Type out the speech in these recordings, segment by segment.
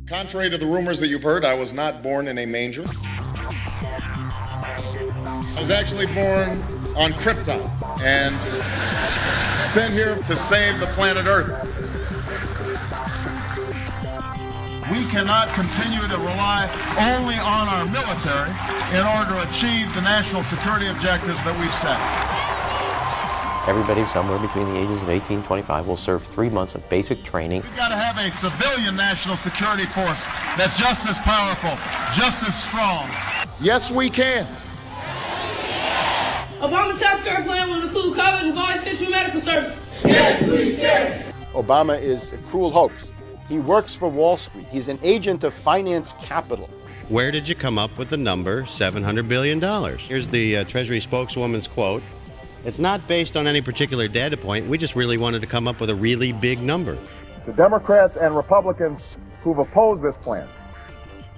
Contrary to the rumors that you've heard, I was not born in a manger. I was actually born on Krypton and sent here to save the planet Earth. We cannot continue to rely only on our military in order to achieve the national security objectives that we've set. Everybody somewhere between the ages of 18 and 25 will serve 3 months of basic training. We've got to have a civilian national security force that's just as powerful, just as strong. Yes, we can. Obama's healthcare plan will include coverage of all essential medical services. Yes, we can. Obama is a cruel hoax. He works for Wall Street. He's an agent of finance capital. Where did you come up with the number $700 billion? Here's the Treasury spokeswoman's quote. It's not based on any particular data point. We just really wanted to come up with a really big number. To Democrats and Republicans who've opposed this plan,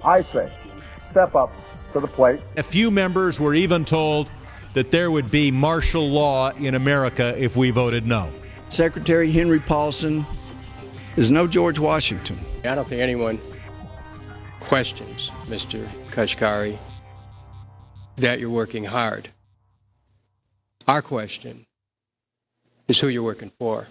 I say, step up to the plate. A few members were even told that there would be martial law in America if we voted no. Secretary Henry Paulson is no George Washington. I don't think anyone questions, Mr. Kashkari, that you're working hard. Our question is who you're working for.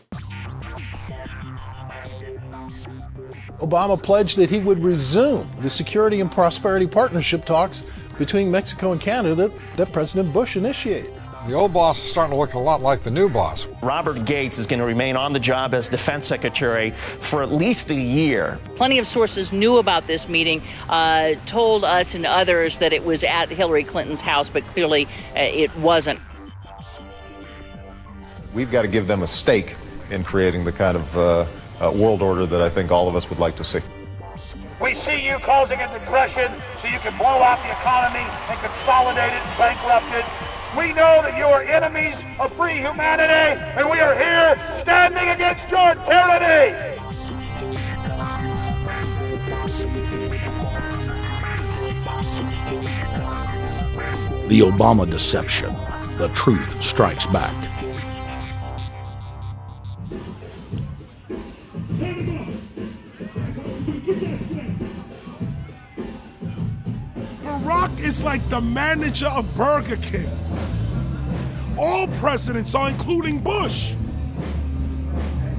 Obama pledged that he would resume the Security and Prosperity Partnership talks between Mexico and Canada that President Bush initiated. The old boss is starting to look a lot like the new boss. Robert Gates is going to remain on the job as defense secretary for at least a year. Plenty of sources knew about this meeting, told us and others that it was at Hillary Clinton's house, but clearly it wasn't. We've got to give them a stake in creating the kind of world order that I think all of us would like to see. We see you causing a depression so you can blow out the economy and consolidate it and bankrupt it. We know that you are enemies of free humanity, and we are here standing against your tyranny. The Obama deception. The truth strikes back. Barack is like the manager of Burger King. All presidents are, including Bush.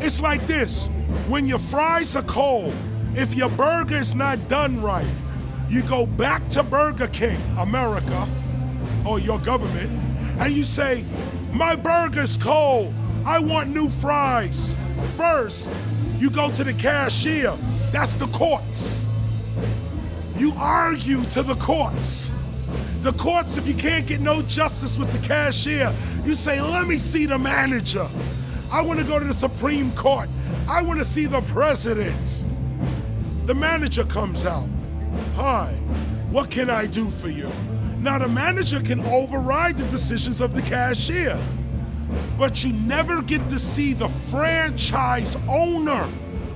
It's like this: when your fries are cold, if your burger is not done right, you go back to Burger King, America, or your government, and you say, my burger's cold, I want new fries. First, you go to the cashier, that's the courts. You argue to the courts. The courts, if you can't get no justice with the cashier, you say, let me see the manager. I want to go to the Supreme Court. I want to see the president. The manager comes out. Hi, what can I do for you? Now the manager can override the decisions of the cashier, but you never get to see the franchise owner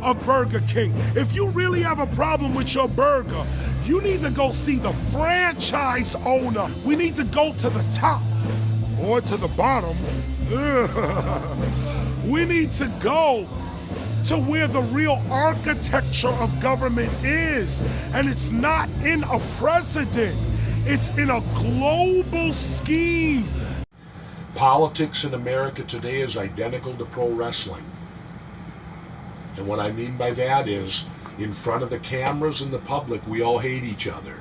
of Burger King. If you really have a problem with your burger, you need to go see the franchise owner. We need to go to the top or to the bottom. We need to go to where the real architecture of government is. And it's not in a president, it's in a global scheme. Politics in America today is identical to pro wrestling. And what I mean by that is, in front of the cameras and the public, we all hate each other.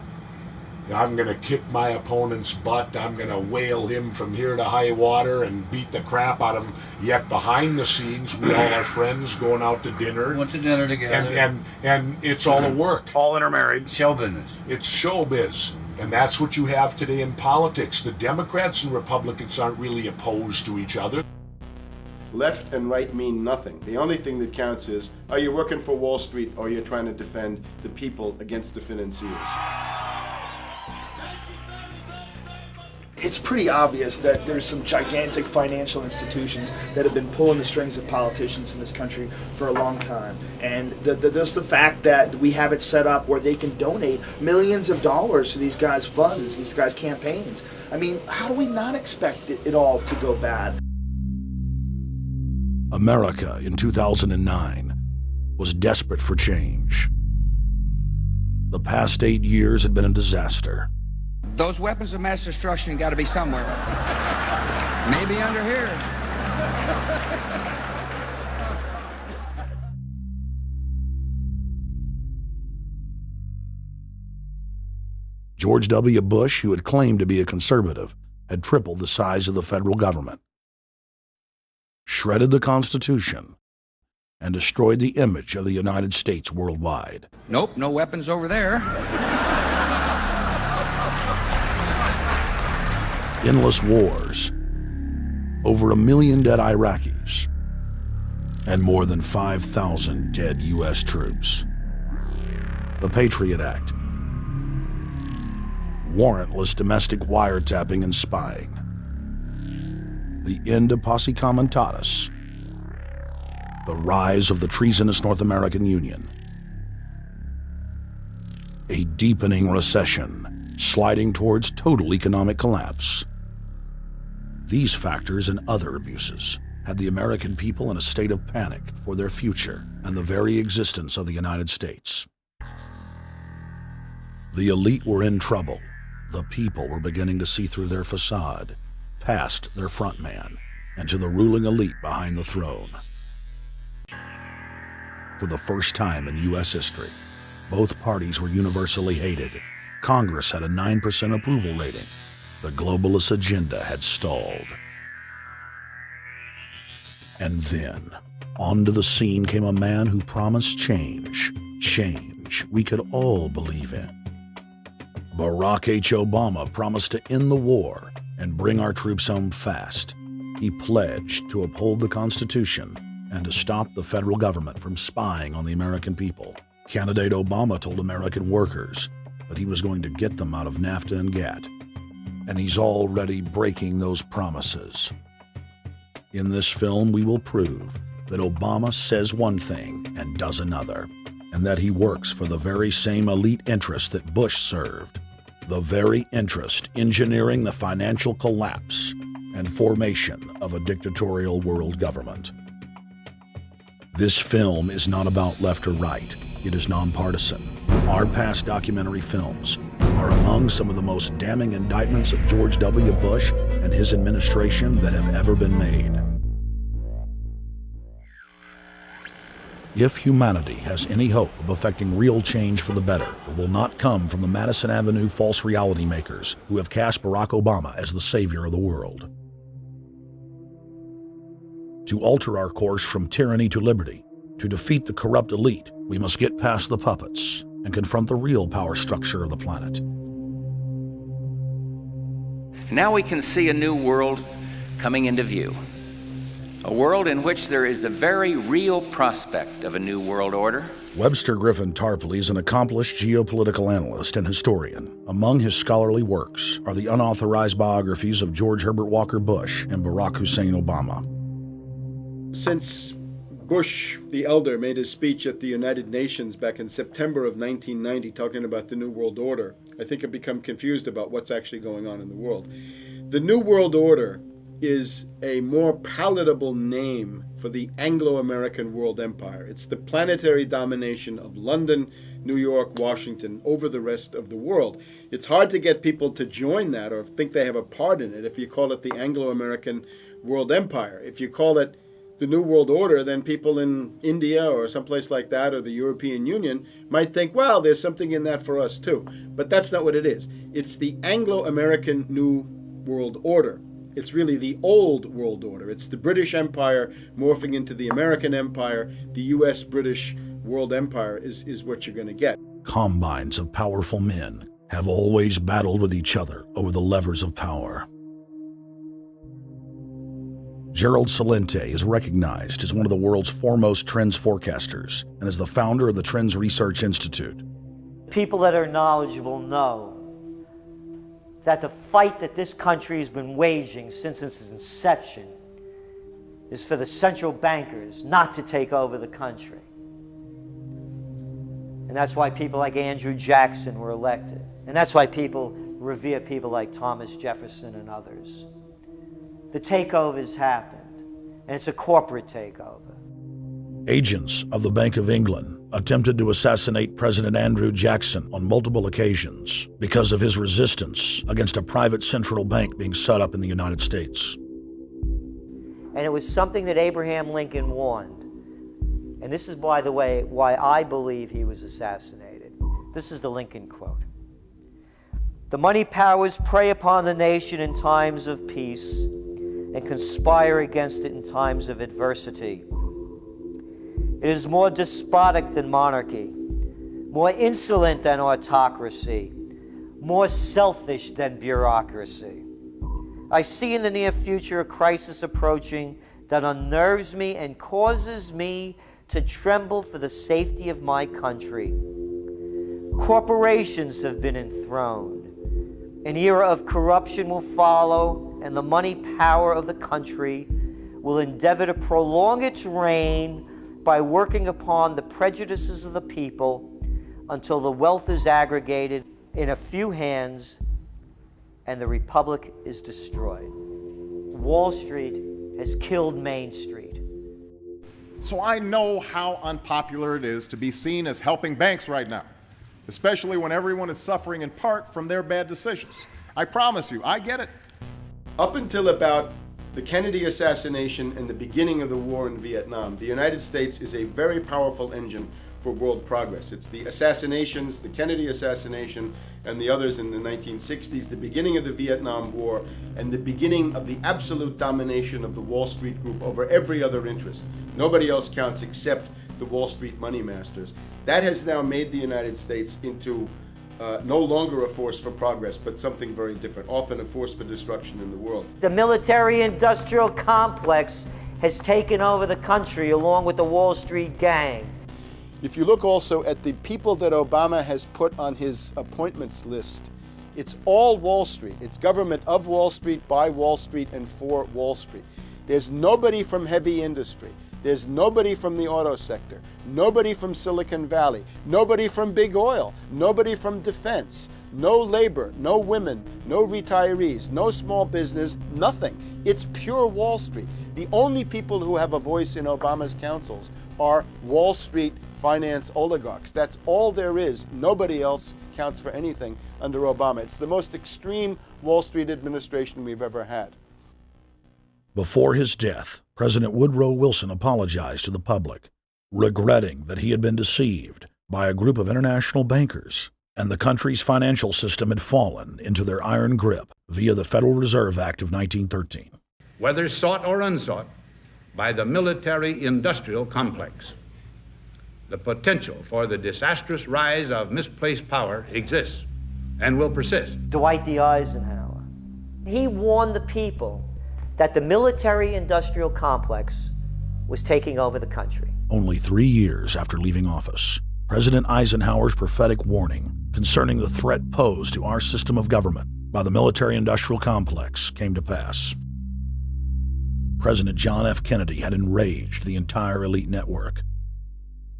I'm going to kick my opponent's butt. I'm going to whale him from here to high water and beat the crap out of him. Yet behind the scenes, we all are friends going out to dinner. Went to dinner together. And it's all a work. All intermarried. Show business. It's showbiz. And that's what you have today in politics. The Democrats and Republicans aren't really opposed to each other. Left and right mean nothing. The only thing that counts is, are you working for Wall Street or you're trying to defend the people against the financiers? It's pretty obvious that there's some gigantic financial institutions that have been pulling the strings of politicians in this country for a long time. And just the fact that we have it set up where they can donate millions of dollars to these guys' funds, these guys' campaigns. I mean, how do we not expect it all to go bad? America in 2009 was desperate for change. The past 8 years had been a disaster. Those weapons of mass destruction got to be somewhere. Maybe under here. George W. Bush, who had claimed to be a conservative, had tripled the size of the federal government, shredded the Constitution, and destroyed the image of the United States worldwide. Nope, no weapons over there. Endless wars, over 1 million dead Iraqis, and more than 5,000 dead U.S. troops. The Patriot Act, warrantless domestic wiretapping and spying, the end of Posse Comitatus, the rise of the treasonous North American Union, a deepening recession sliding towards total economic collapse. These factors and other abuses had the American people in a state of panic for their future and the very existence of the United States. The elite were in trouble. The people were beginning to see through their facade, past their front man, and to the ruling elite behind the throne. For the first time in U.S. history, both parties were universally hated. Congress had a 9% approval rating. The globalist agenda had stalled. And then, onto the scene came a man who promised change. Change we could all believe in. Barack H. Obama promised to end the war and bring our troops home fast. He pledged to uphold the Constitution and to stop the federal government from spying on the American people. Candidate Obama told American workers that he was going to get them out of NAFTA and GATT, and he's already breaking those promises. In this film, we will prove that Obama says one thing and does another, and that he works for the very same elite interests that Bush served, the very interest engineering the financial collapse and formation of a dictatorial world government. This film is not about left or right. It is nonpartisan. Our past documentary films are among some of the most damning indictments of George W. Bush and his administration that have ever been made. If humanity has any hope of effecting real change for the better, it will not come from the Madison Avenue false reality makers who have cast Barack Obama as the savior of the world. To alter our course from tyranny to liberty, to defeat the corrupt elite, we must get past the puppets and confront the real power structure of the planet. Now we can see a new world coming into view. A world in which there is the very real prospect of a new world order. Webster Griffin Tarpley is an accomplished geopolitical analyst and historian. Among his scholarly works are the unauthorized biographies of George Herbert Walker Bush and Barack Hussein Obama. Since Bush the Elder made his speech at the United Nations back in September of 1990 talking about the New World Order, I think I've become confused about what's actually going on in the world. The New World Order is a more palatable name for the Anglo-American world empire. It's the planetary domination of London, New York, Washington over the rest of the world. It's hard to get people to join that or think they have a part in it if you call it the Anglo-American world empire. If you call it the New World Order, then people in India or someplace like that or the European Union might think, well, there's something in that for us too. But that's not what it is. It's the Anglo-American New World Order. It's really the old world order. It's the British Empire morphing into the American Empire. The U.S.-British world empire is what you're going to get. Combines of powerful men have always battled with each other over the levers of power. Gerald Celente is recognized as one of the world's foremost trends forecasters and is the founder of the Trends Research Institute. People that are knowledgeable know that the fight that this country has been waging since its inception is for the central bankers not to take over the country. And that's why people like Andrew Jackson were elected. And that's why people revere people like Thomas Jefferson and others. The takeover's happened, and it's a corporate takeover. Agents of the Bank of England attempted to assassinate President Andrew Jackson on multiple occasions because of his resistance against a private central bank being set up in the United States. And it was something that Abraham Lincoln warned. And this is, by the way, why I believe he was assassinated. This is the Lincoln quote. "The money powers prey upon the nation in times of peace and conspire against it in times of adversity. It is more despotic than monarchy, more insolent than autocracy, more selfish than bureaucracy. I see in the near future a crisis approaching that unnerves me and causes me to tremble for the safety of my country. Corporations have been enthroned. An era of corruption will follow, and the money power of the country will endeavor to prolong its reign by working upon the prejudices of the people until the wealth is aggregated in a few hands and the republic is destroyed. Wall Street has killed Main Street." So I know how unpopular it is to be seen as helping banks right now, especially when everyone is suffering in part from their bad decisions. I promise you, I get it. Up until about the Kennedy assassination and the beginning of the war in Vietnam, the United States is a very powerful engine for world progress. It's the assassinations, the Kennedy assassination, and the others in the 1960s, the beginning of the Vietnam War, and the beginning of the absolute domination of the Wall Street Group over every other interest. Nobody else counts except the Wall Street money masters. That has now made the United States into no longer a force for progress, but something very different, often a force for destruction in the world. The military-industrial complex has taken over the country along with the Wall Street gang. If you look also at the people that Obama has put on his appointments list, it's all Wall Street. It's government of Wall Street, by Wall Street, and for Wall Street. There's nobody from heavy industry. There's nobody from the auto sector, nobody from Silicon Valley, nobody from big oil, nobody from defense, no labor, no women, no retirees, no small business, nothing. It's pure Wall Street. The only people who have a voice in Obama's councils are Wall Street finance oligarchs. That's all there is. Nobody else counts for anything under Obama. It's the most extreme Wall Street administration we've ever had. Before his death, President Woodrow Wilson apologized to the public, regretting that he had been deceived by a group of international bankers and the country's financial system had fallen into their iron grip via the Federal Reserve Act of 1913. Whether sought or unsought by the military-industrial complex, the potential for the disastrous rise of misplaced power exists and will persist. Dwight D. Eisenhower, he warned the people that the military-industrial complex was taking over the country. Only 3 years after leaving office, President Eisenhower's prophetic warning concerning the threat posed to our system of government by the military-industrial complex came to pass. President John F. Kennedy had enraged the entire elite network.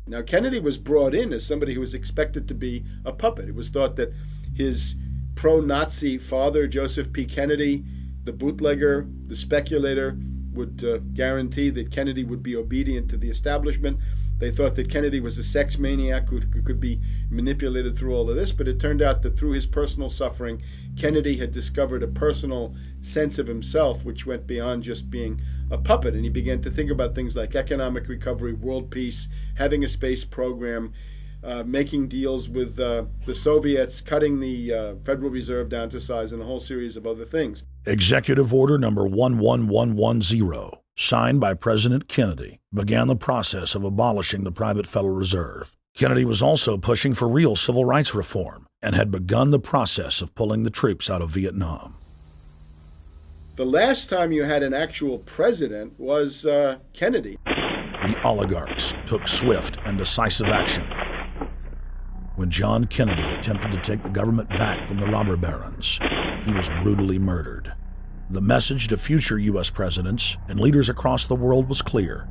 Now, Kennedy was brought in as somebody who was expected to be a puppet. It was thought that his pro-Nazi father, Joseph P. Kennedy, the bootlegger, the speculator, would guarantee that Kennedy would be obedient to the establishment. They thought that Kennedy was a sex maniac who could be manipulated through all of this, but it turned out that through his personal suffering, Kennedy had discovered a personal sense of himself which went beyond just being a puppet, and he began to think about things like economic recovery, world peace, having a space program, making deals with the Soviets, cutting the Federal Reserve down to size, and a whole series of other things. Executive Order number 11110, signed by President Kennedy, began the process of abolishing the private Federal Reserve. Kennedy was also pushing for real civil rights reform and had begun the process of pulling the troops out of Vietnam. The last time you had an actual president was Kennedy. The oligarchs took swift and decisive action. When John Kennedy attempted to take the government back from the robber barons, he was brutally murdered. The message to future U.S. presidents and leaders across the world was clear: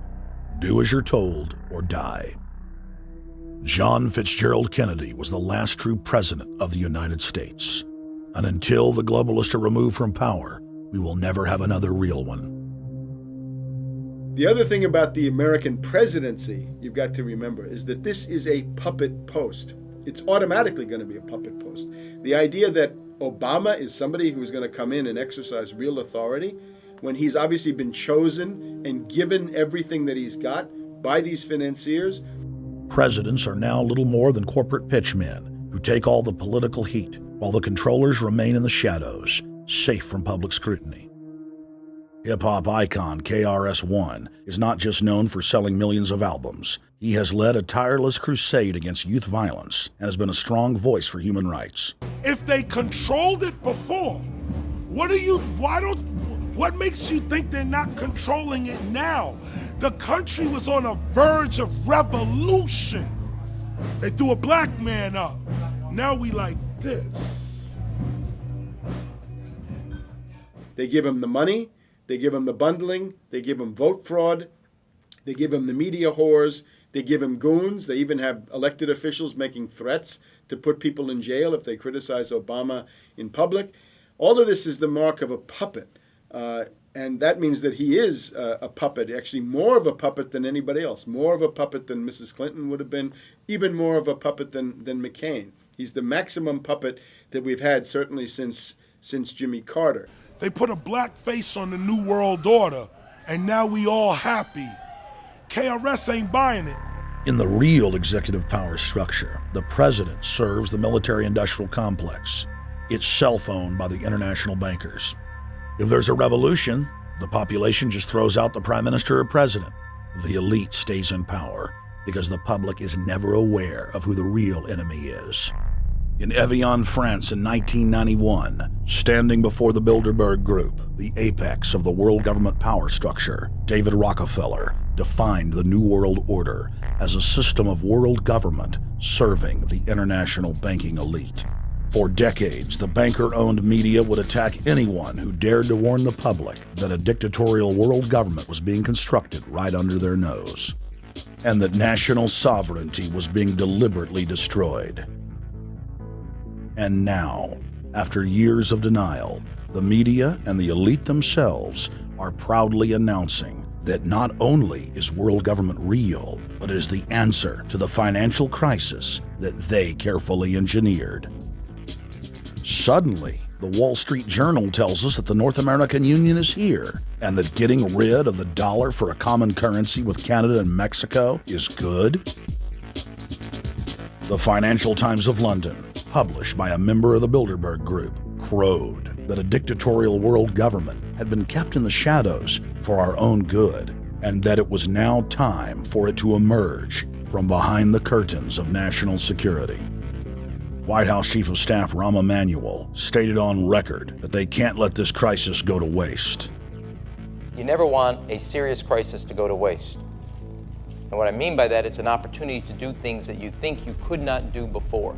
do as you're told or die. John Fitzgerald Kennedy was the last true president of the United States. And until the globalists are removed from power, we will never have another real one. The other thing about the American presidency you've got to remember is that this is a puppet post. It's automatically going to be a puppet post. The idea that Obama is somebody who's going to come in and exercise real authority when he's obviously been chosen and given everything that he's got by these financiers. Presidents are now little more than corporate pitchmen who take all the political heat, while the controllers remain in the shadows, safe from public scrutiny. Hip-hop icon KRS-One is not just known for selling millions of albums. He has led a tireless crusade against youth violence and has been a strong voice for human rights. If they controlled it before, what makes you think they're not controlling it now? The country was on a verge of revolution. They threw a black man up. Now we like this. They give him the money, they give him the bundling, they give him vote fraud, they give him the media whores, they give him goons, they even have elected officials making threats to put people in jail if they criticize Obama in public. All of this is the mark of a puppet. And that means that he is a puppet, actually more of a puppet than anybody else, more of a puppet than Mrs. Clinton would have been, even more of a puppet than McCain. He's the maximum puppet that we've had certainly since Jimmy Carter. They put a black face on the New World Order, and now we all happy. KRS ain't buying it. In the real executive power structure, the president serves the military-industrial complex, itself owned by the international bankers. If there's a revolution, the population just throws out the prime minister or president. The elite stays in power because the public is never aware of who the real enemy is. In Evian, France in 1991, standing before the Bilderberg Group, the apex of the world government power structure, David Rockefeller defined the New World Order as a system of world government serving the international banking elite. For decades, the banker-owned media would attack anyone who dared to warn the public that a dictatorial world government was being constructed right under their nose, and that national sovereignty was being deliberately destroyed. And now, after years of denial, the media and the elite themselves are proudly announcing that not only is world government real, but is the answer to the financial crisis that they carefully engineered. Suddenly, the Wall Street Journal tells us that the North American Union is here, and that getting rid of the dollar for a common currency with Canada and Mexico is good. The Financial Times of London, published by a member of the Bilderberg Group, crowed that a dictatorial world government had been kept in the shadows for our own good, and that it was now time for it to emerge from behind the curtains of national security. White House Chief of Staff Rahm Emanuel stated on record that they can't let this crisis go to waste. You never want a serious crisis to go to waste. And what I mean by that, it's an opportunity to do things that you think you could not do before.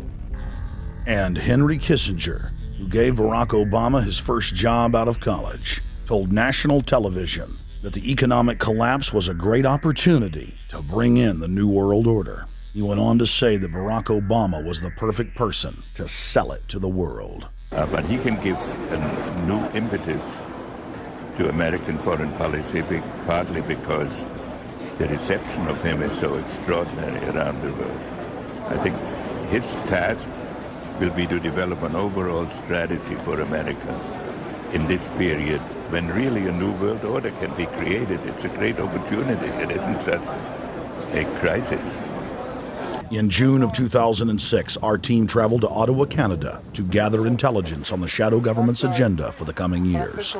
And Henry Kissinger, who gave Barack Obama his first job out of college, told national television that the economic collapse was a great opportunity to bring in the New World Order. He went on to say that Barack Obama was the perfect person to sell it to the world. But he can give a new impetus to American foreign policy, partly because the reception of him is so extraordinary around the world. I think his task will be to develop an overall strategy for America in this period when really a new world order can be created. It's a great opportunity. It isn't such a crisis. In June of 2006, our team traveled to Ottawa, Canada, to gather intelligence on the shadow government's agenda for the coming years. I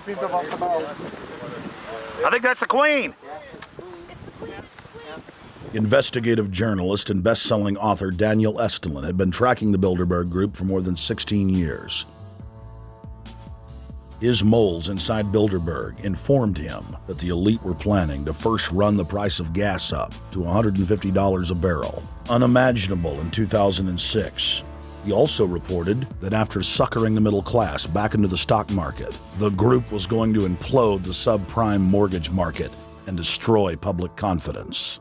think that's the Queen. Investigative journalist and best-selling author Daniel Estulin had been tracking the Bilderberg Group for more than 16 years. His moles inside Bilderberg informed him that the elite were planning to first run the price of gas up to $150 a barrel, unimaginable in 2006. He also reported that after suckering the middle class back into the stock market, the group was going to implode the subprime mortgage market and destroy public confidence.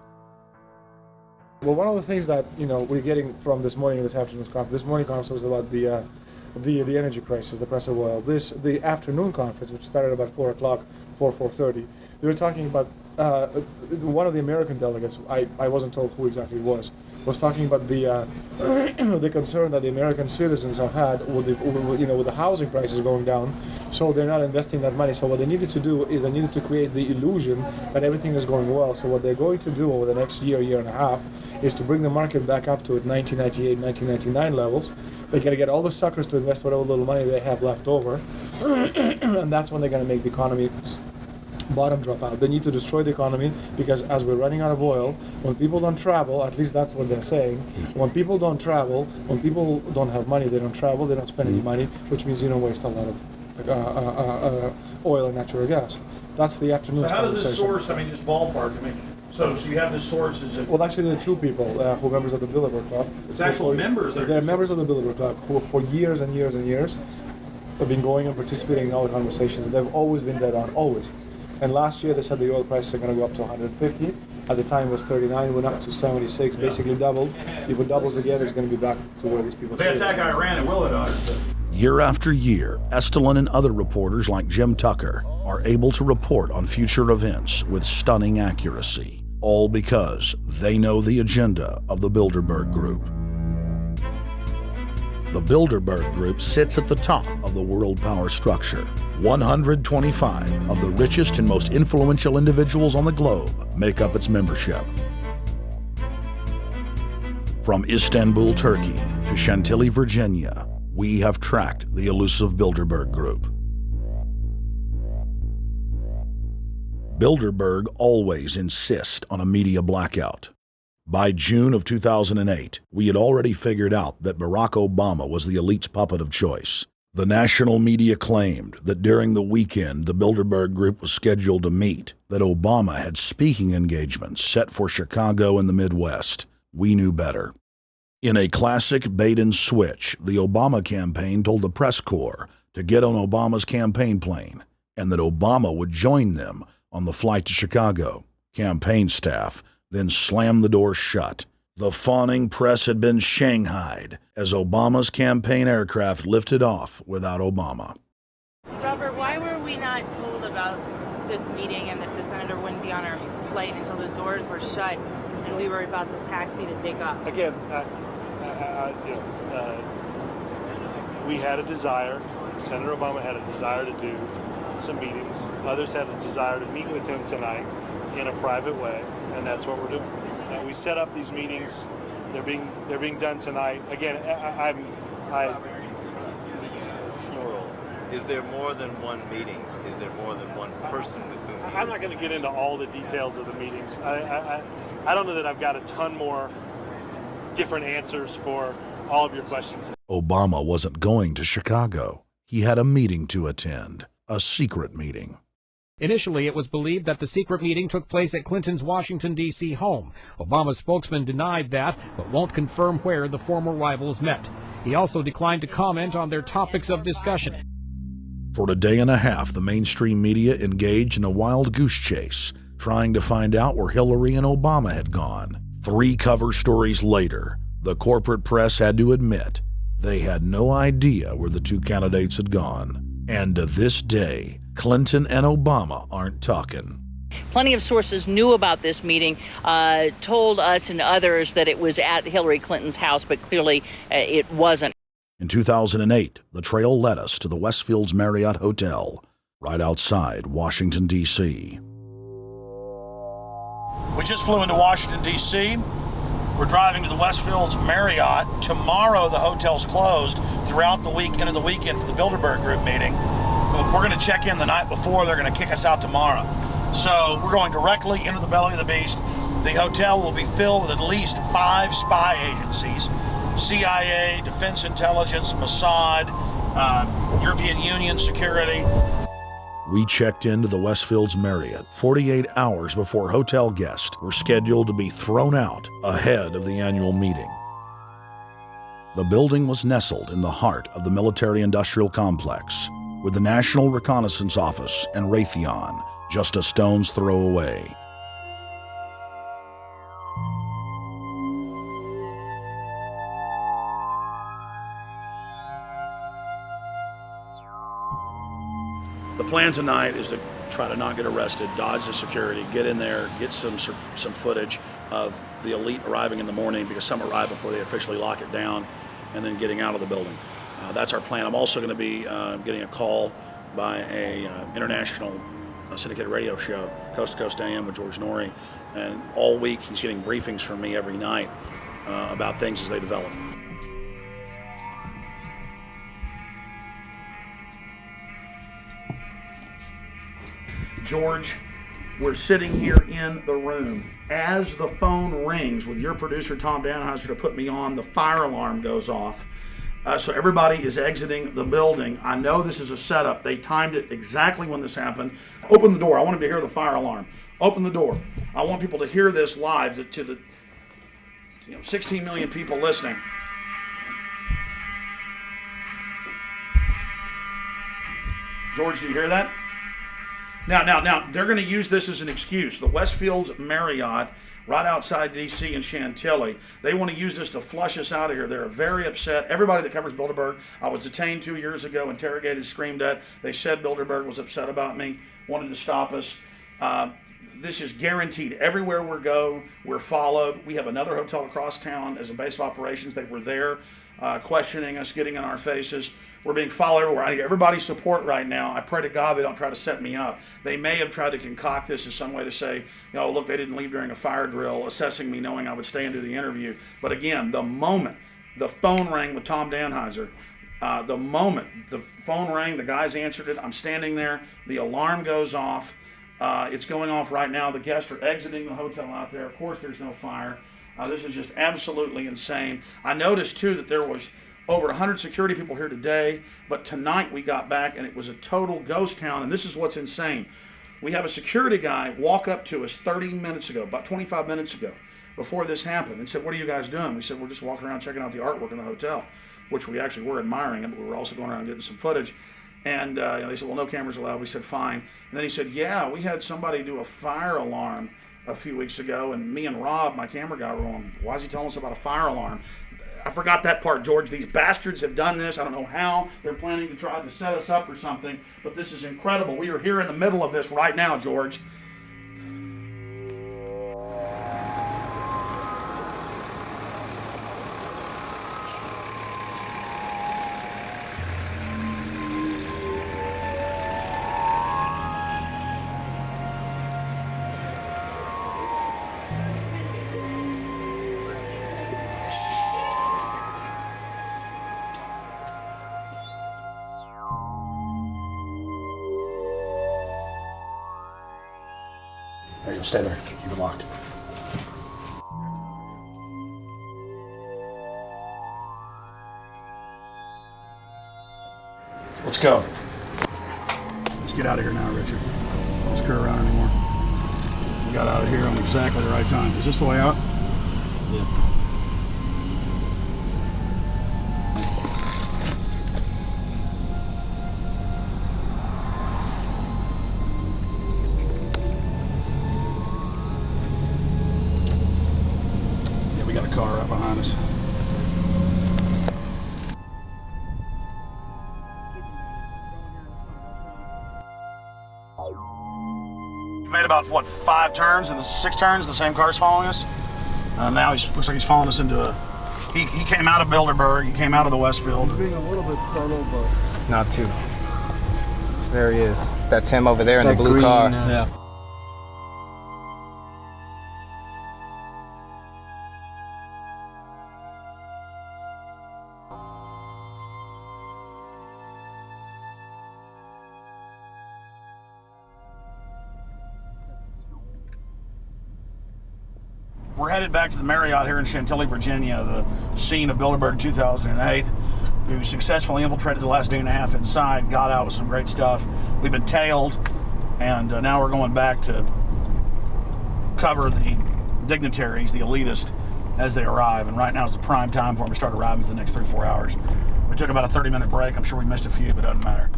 Well, one of the things that we're getting from this morning and this afternoon's conference, this morning conference was about the energy crisis, the price of oil. The afternoon conference, which started about 4 o'clock, 4:30, they were talking about one of the American delegates, I wasn't told who exactly it was talking about the the concern that the American citizens have had with the housing prices going down, so they're not investing that money. So what they needed to do is they needed to create the illusion that everything is going well. So what they're going to do over the next year and a half is to bring the market back up to 1998, 1999 levels. They're going to get all the suckers to invest whatever little money they have left over, and that's when they're going to make the economy bottom drop out. They need to destroy the economy because as we're running out of oil, when people don't travel, at least that's what they're saying, when people don't travel, when people don't have money, they don't travel, they don't spend any money, which means you don't waste a lot of oil and natural gas. That's the afternoon's So how does this conversation. source, I mean, just ballpark, so you have the sources of... Well, actually, there are two people who are members of the Bilderberg Club. It's actual members that are... They're members of the Bilderberg Club who for years and years and years have been going and participating in all the conversations. They've always been dead on, always. And last year they said the oil prices are going to go up to 150. At the time it was 39, it went up to 76, basically doubled. If it doubles again, it's going to be back to where these people They say. attack Iran and will it, Year after year, Estelin and other reporters like Jim Tucker are able to report on future events with stunning accuracy, all because they know the agenda of the Bilderberg Group. The Bilderberg Group sits at the top of the world power structure. 125 of the richest and most influential individuals on the globe make up its membership. From Istanbul, Turkey to Chantilly, Virginia, we have tracked the elusive Bilderberg Group. Bilderberg always insist on a media blackout. By June of 2008, we had already figured out that Barack Obama was the elite's puppet of choice. The national media claimed that during the weekend the Bilderberg Group was scheduled to meet, that Obama had speaking engagements set for Chicago and the Midwest. We knew better. In a classic bait and switch, the Obama campaign told the press corps to get on Obama's campaign plane and that Obama would join them on the flight to Chicago. Campaign staff then slammed the door shut. The fawning press had been shanghaied as Obama's campaign aircraft lifted off without Obama. Robert, why were we not told about this meeting and that the senator wouldn't be on our flight until the doors were shut and we were about to taxi to take off? Again, we had a desire, Senator Obama had a desire to do some meetings. Others had a desire to meet with him tonight in a private way, and that's what we're doing. We set up these meetings. They're being done tonight. Again, Is there more than one meeting? Is there more than one person with whom? I'm not going to get into all the details of the meetings. I don't know that I've got a ton more different answers for all of your questions. Obama wasn't going to Chicago. He had a meeting to attend, a secret meeting. Initially, it was believed that the secret meeting took place at Clinton's Washington, D.C. home. Obama's spokesman denied that, but won't confirm where the former rivals met. He also declined to comment on their topics of discussion. For a day and a half, the mainstream media engaged in a wild goose chase, trying to find out where Hillary and Obama had gone. 3 cover stories later, the corporate press had to admit they had no idea where the 2 candidates had gone. And to this day, Clinton and Obama aren't talking. Plenty of sources knew about this meeting, told us and others that it was at Hillary Clinton's house, but clearly it wasn't. In 2008, the trail led us to the Westfields Marriott Hotel, right outside Washington, D.C. We just flew into Washington, D.C. We're driving to the Westfields Marriott. Tomorrow, the hotel's closed throughout the week into the weekend for the Bilderberg Group meeting. We're going to check in the night before. They're going to kick us out tomorrow. So we're going directly into the belly of the beast. The hotel will be filled with at least 5 spy agencies: CIA, Defense Intelligence, Mossad, European Union security. We checked into the Westfields Marriott 48 hours before hotel guests were scheduled to be thrown out ahead of the annual meeting. The building was nestled in the heart of the military-industrial complex, with the National Reconnaissance Office and Raytheon just a stone's throw away. The plan tonight is to try to not get arrested, dodge the security, get in there, get some footage of the elite arriving in the morning, because some arrive before they officially lock it down, and then getting out of the building. That's our plan. I'm also going to be getting a call by a international syndicated radio show, Coast to Coast AM with George Noory, and all week he's getting briefings from me every night about things as they develop. George, we're sitting here in the room. As the phone rings with your producer, Tom Danheiser, to put me on, the fire alarm goes off. So everybody is exiting the building. I know this is a setup. They timed it exactly when this happened. Open the door. I want them to hear the fire alarm. Open the door. I want people to hear this live to the 16 million people listening. George, do you hear that? Now, they're going to use this as an excuse. The Westfields Marriott, right outside D.C. in Chantilly, they want to use this to flush us out of here. They're very upset. Everybody that covers Bilderberg, I was detained 2 years ago, interrogated, screamed at. They said Bilderberg was upset about me, wanted to stop us. This is guaranteed. Everywhere we go, we're followed. We have another hotel across town as a base of operations. They were there questioning us, getting in our faces. We're being followed everywhere. I need everybody's support right now. I pray to God they don't try to set me up. They may have tried to concoct this as some way to say, look, they didn't leave during a fire drill, assessing me, knowing I would stay and do the interview. But again, the moment the phone rang with Tom Danheiser, the moment the phone rang, the guys answered it, I'm standing there, the alarm goes off. It's going off right now. The guests are exiting the hotel out there. Of course, there's no fire. This is just absolutely insane. I noticed, too, that there was over 100 security people here today, but tonight we got back and it was a total ghost town, and this is what's insane. We have a security guy walk up to us 30 minutes ago, about 25 minutes ago, before this happened, and said, "What are you guys doing?" We said, "We're just walking around checking out the artwork in the hotel," which we actually were admiring, but we were also going around getting some footage. And they said, "Well, no cameras allowed." We said, "Fine." And then he said, "Yeah, we had somebody do a fire alarm a few weeks ago, and me and Rob, my camera guy, were on. Why is he telling us about a fire alarm?" I forgot that part, George. These bastards have done this. I don't know how. They're planning to try to set us up or something, but this is incredible. We are here in the middle of this right now, George. There you go. Stay there. Keep it locked. Let's go. Let's get out of here now, Richard. Don't screw around anymore. We got out of here on exactly the right time. Is this the way out? Yeah. We got a car right behind us. We made about, what, 5 turns and 6 turns, the same car's following us. Now he looks like he's following us into a... He came out of Bilderberg, he came out of the Westfield. He's being a little bit subtle, but... Not too. So there he is. That's him over there in the blue car. Yeah. We're headed back to the Marriott here in Chantilly, Virginia, the scene of Bilderberg 2008. We successfully infiltrated the last day and a half inside, got out with some great stuff. We've been tailed, and now we're going back to cover the dignitaries, the elitists, as they arrive. And right now is the prime time for them to start arriving for the next 3-4 hours. We took about a 30-minute break. I'm sure we missed a few, but it doesn't matter.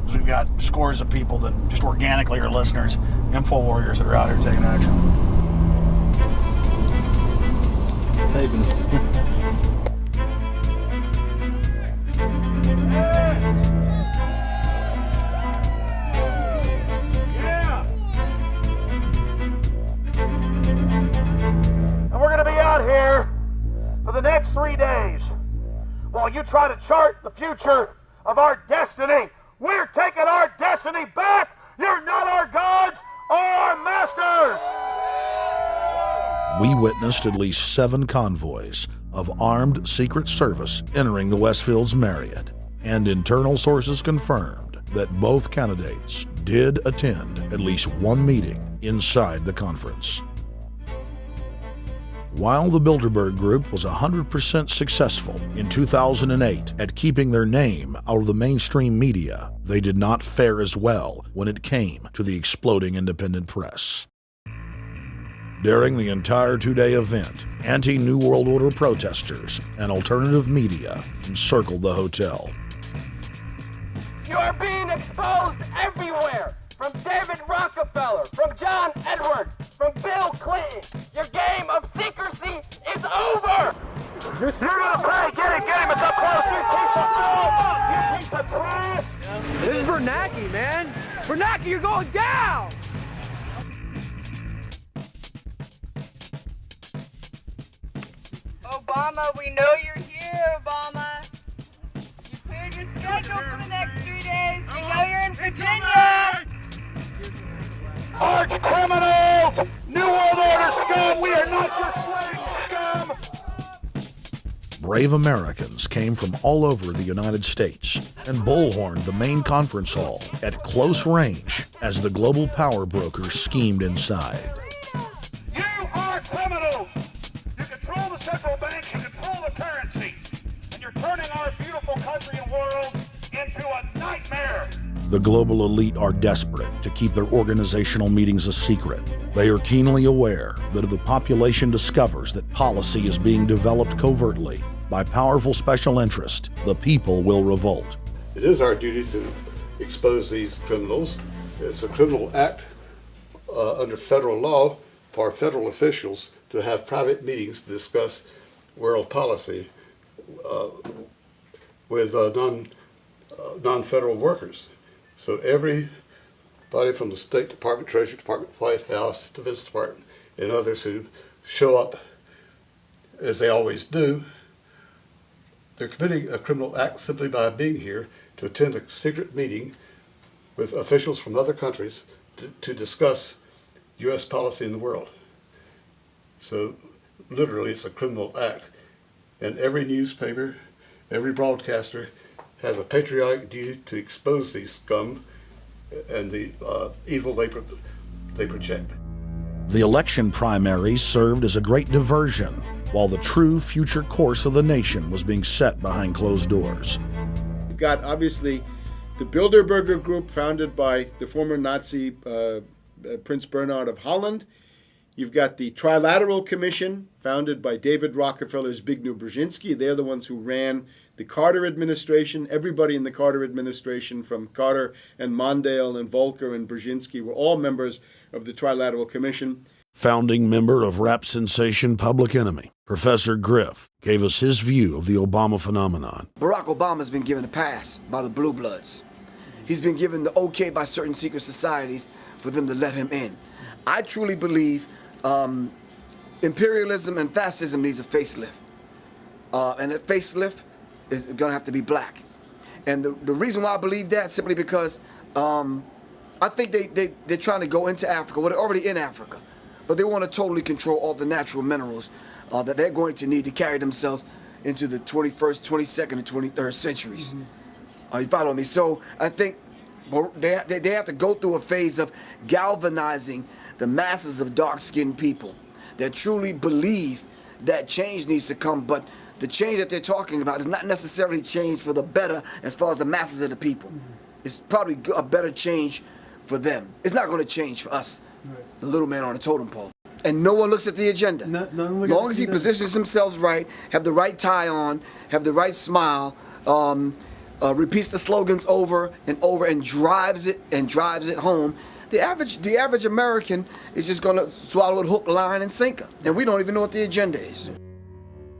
Because we've got scores of people that just organically are listeners, info warriors that are out here taking action. Taping us. Yeah! next 3 days, while you try to chart the future of our destiny, we're taking our destiny back. You're not our gods or our masters. We witnessed at least 7 convoys of armed Secret Service entering the Westfields Marriott, and internal sources confirmed that both candidates did attend at least one meeting inside the conference. While the Bilderberg Group was 100% successful in 2008 at keeping their name out of the mainstream media, they did not fare as well when it came to the exploding independent press. During the entire 2-day event, anti-New World Order protesters and alternative media encircled the hotel. You are being exposed everywhere! From David Rockefeller, from John Edwards, from Bill Clinton. Your game of secrecy is over! You're gonna pay! Get him! It's up close! You piece of trash! This is Bernanke, man! Bernanke, you're going down! Obama, we know you're here, Obama. You cleared your schedule for the next 3 days. We know you're in Virginia. Arch criminals! New World Order scum! We are not your slave scum! Brave Americans came from all over the United States and bullhorned the main conference hall at close range as the global power brokers schemed inside. You are criminals! You control the central bank, you control the currency, and you're turning our beautiful country and world into a nightmare! The global elite are desperate to keep their organizational meetings a secret. They are keenly aware that if the population discovers that policy is being developed covertly by powerful special interest, the people will revolt. It is our duty to expose these criminals. It's a criminal act under federal law for federal officials to have private meetings to discuss world policy with non-federal workers. So everybody from the State Department, Treasury Department, White House, Defense Department, and others who show up, as they always do, they're committing a criminal act simply by being here to attend a secret meeting with officials from other countries to discuss U.S. policy in the world. So literally it's a criminal act. And every newspaper, every broadcaster has a patriotic duty to expose these scum and the evil they project. The election primaries served as a great diversion while the true future course of the nation was being set behind closed doors. You've got, obviously, the Bilderberger Group, founded by the former Nazi Prince Bernhard of Holland. You've got the Trilateral Commission, founded by David Rockefeller's Zbigniew Brzezinski. They're the ones who ran the Carter administration. Everybody in the Carter administration, from Carter and Mondale and Volcker and Brzezinski, were all members of the Trilateral Commission. Founding member of rap sensation Public Enemy, Professor Griff, gave us his view of the Obama phenomenon. Barack Obama's been given a pass by the Blue Bloods. He's been given the okay by certain secret societies for them to let him in. I truly believe imperialism and fascism needs a facelift. And that facelift is going to have to be black. And the reason why I believe that, simply because I think they're trying to go into Africa. Well, they're already in Africa. But they want to totally control all the natural minerals that they're going to need to carry themselves into the 21st, 22nd, and 23rd centuries. You follow me? So I think they have to go through a phase of galvanizing the masses of dark-skinned people that truly believe that change needs to come, but the change that they're talking about is not necessarily change for the better as far as the masses of the people. It's probably a better change for them. It's not going to change for us, the little man on the totem pole. And no one looks at the agenda. Long as he positions himself right, have the right tie on, have the right smile, repeats the slogans over and over and drives it home, the average American is just going to swallow it hook, line, and sinker. And we don't even know what the agenda is.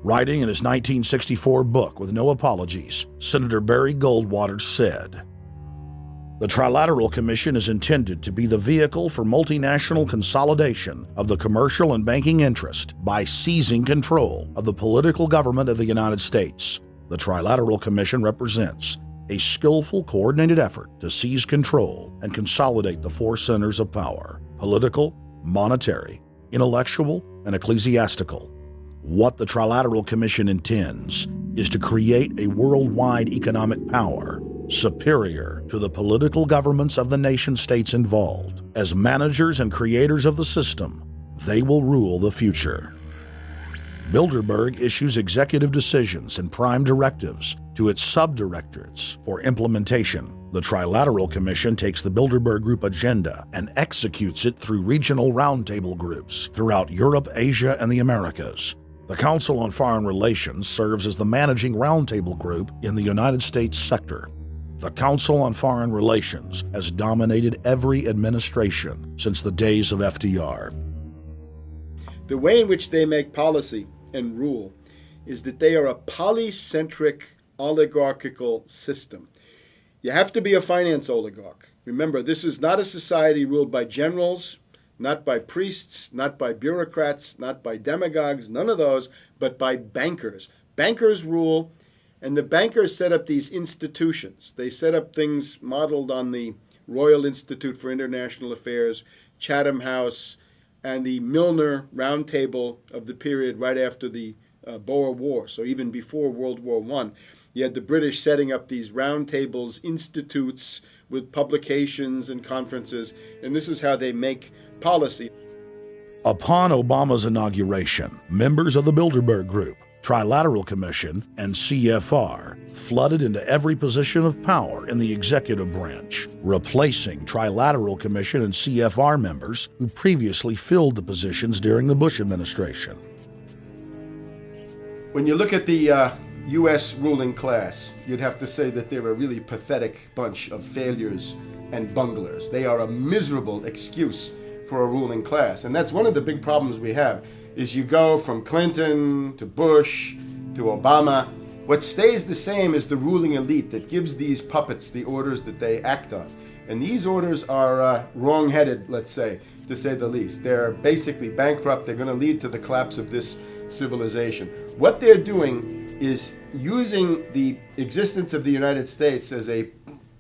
Writing in his 1964 book, With No Apologies, Senator Barry Goldwater said, The Trilateral Commission is intended to be the vehicle for multinational consolidation of the commercial and banking interest by seizing control of the political government of the United States. The Trilateral Commission represents a skillful, coordinated effort to seize control and consolidate the four centers of power: political, monetary, intellectual, and ecclesiastical. What the Trilateral Commission intends is to create a worldwide economic power superior to the political governments of the nation-states involved. As managers and creators of the system, they will rule the future. Bilderberg issues executive decisions and prime directives to its subdirectorates for implementation. The Trilateral Commission takes the Bilderberg Group agenda and executes it through regional roundtable groups throughout Europe, Asia, and the Americas. The Council on Foreign Relations serves as the managing roundtable group in the United States sector. The Council on Foreign Relations has dominated every administration since the days of FDR. The way in which they make policy and rule is that they are a polycentric oligarchical system. You have to be a finance oligarch. Remember, this is not a society ruled by generals, not by priests, not by bureaucrats, not by demagogues, none of those, but by bankers. Bankers rule, and the bankers set up these institutions. They set up things modeled on the Royal Institute for International Affairs, Chatham House, and the Milner Round Table of the period right after the Boer War, so even before World War I. You had the British setting up these round tables, institutes with publications and conferences, and this is how they make policy. Upon Obama's inauguration, members of the Bilderberg Group, Trilateral Commission, and CFR flooded into every position of power in the executive branch, replacing Trilateral Commission and CFR members who previously filled the positions during the Bush administration. When you look at the U.S. ruling class, you'd have to say that they're a really pathetic bunch of failures and bunglers. They are a miserable excuse for a ruling class. And that's one of the big problems we have, is you go from Clinton to Bush to Obama. What stays the same is the ruling elite that gives these puppets the orders that they act on. And these orders are wrong-headed, let's say the least. They're basically bankrupt. They're going to lead to the collapse of this civilization. What they're doing is using the existence of the United States as a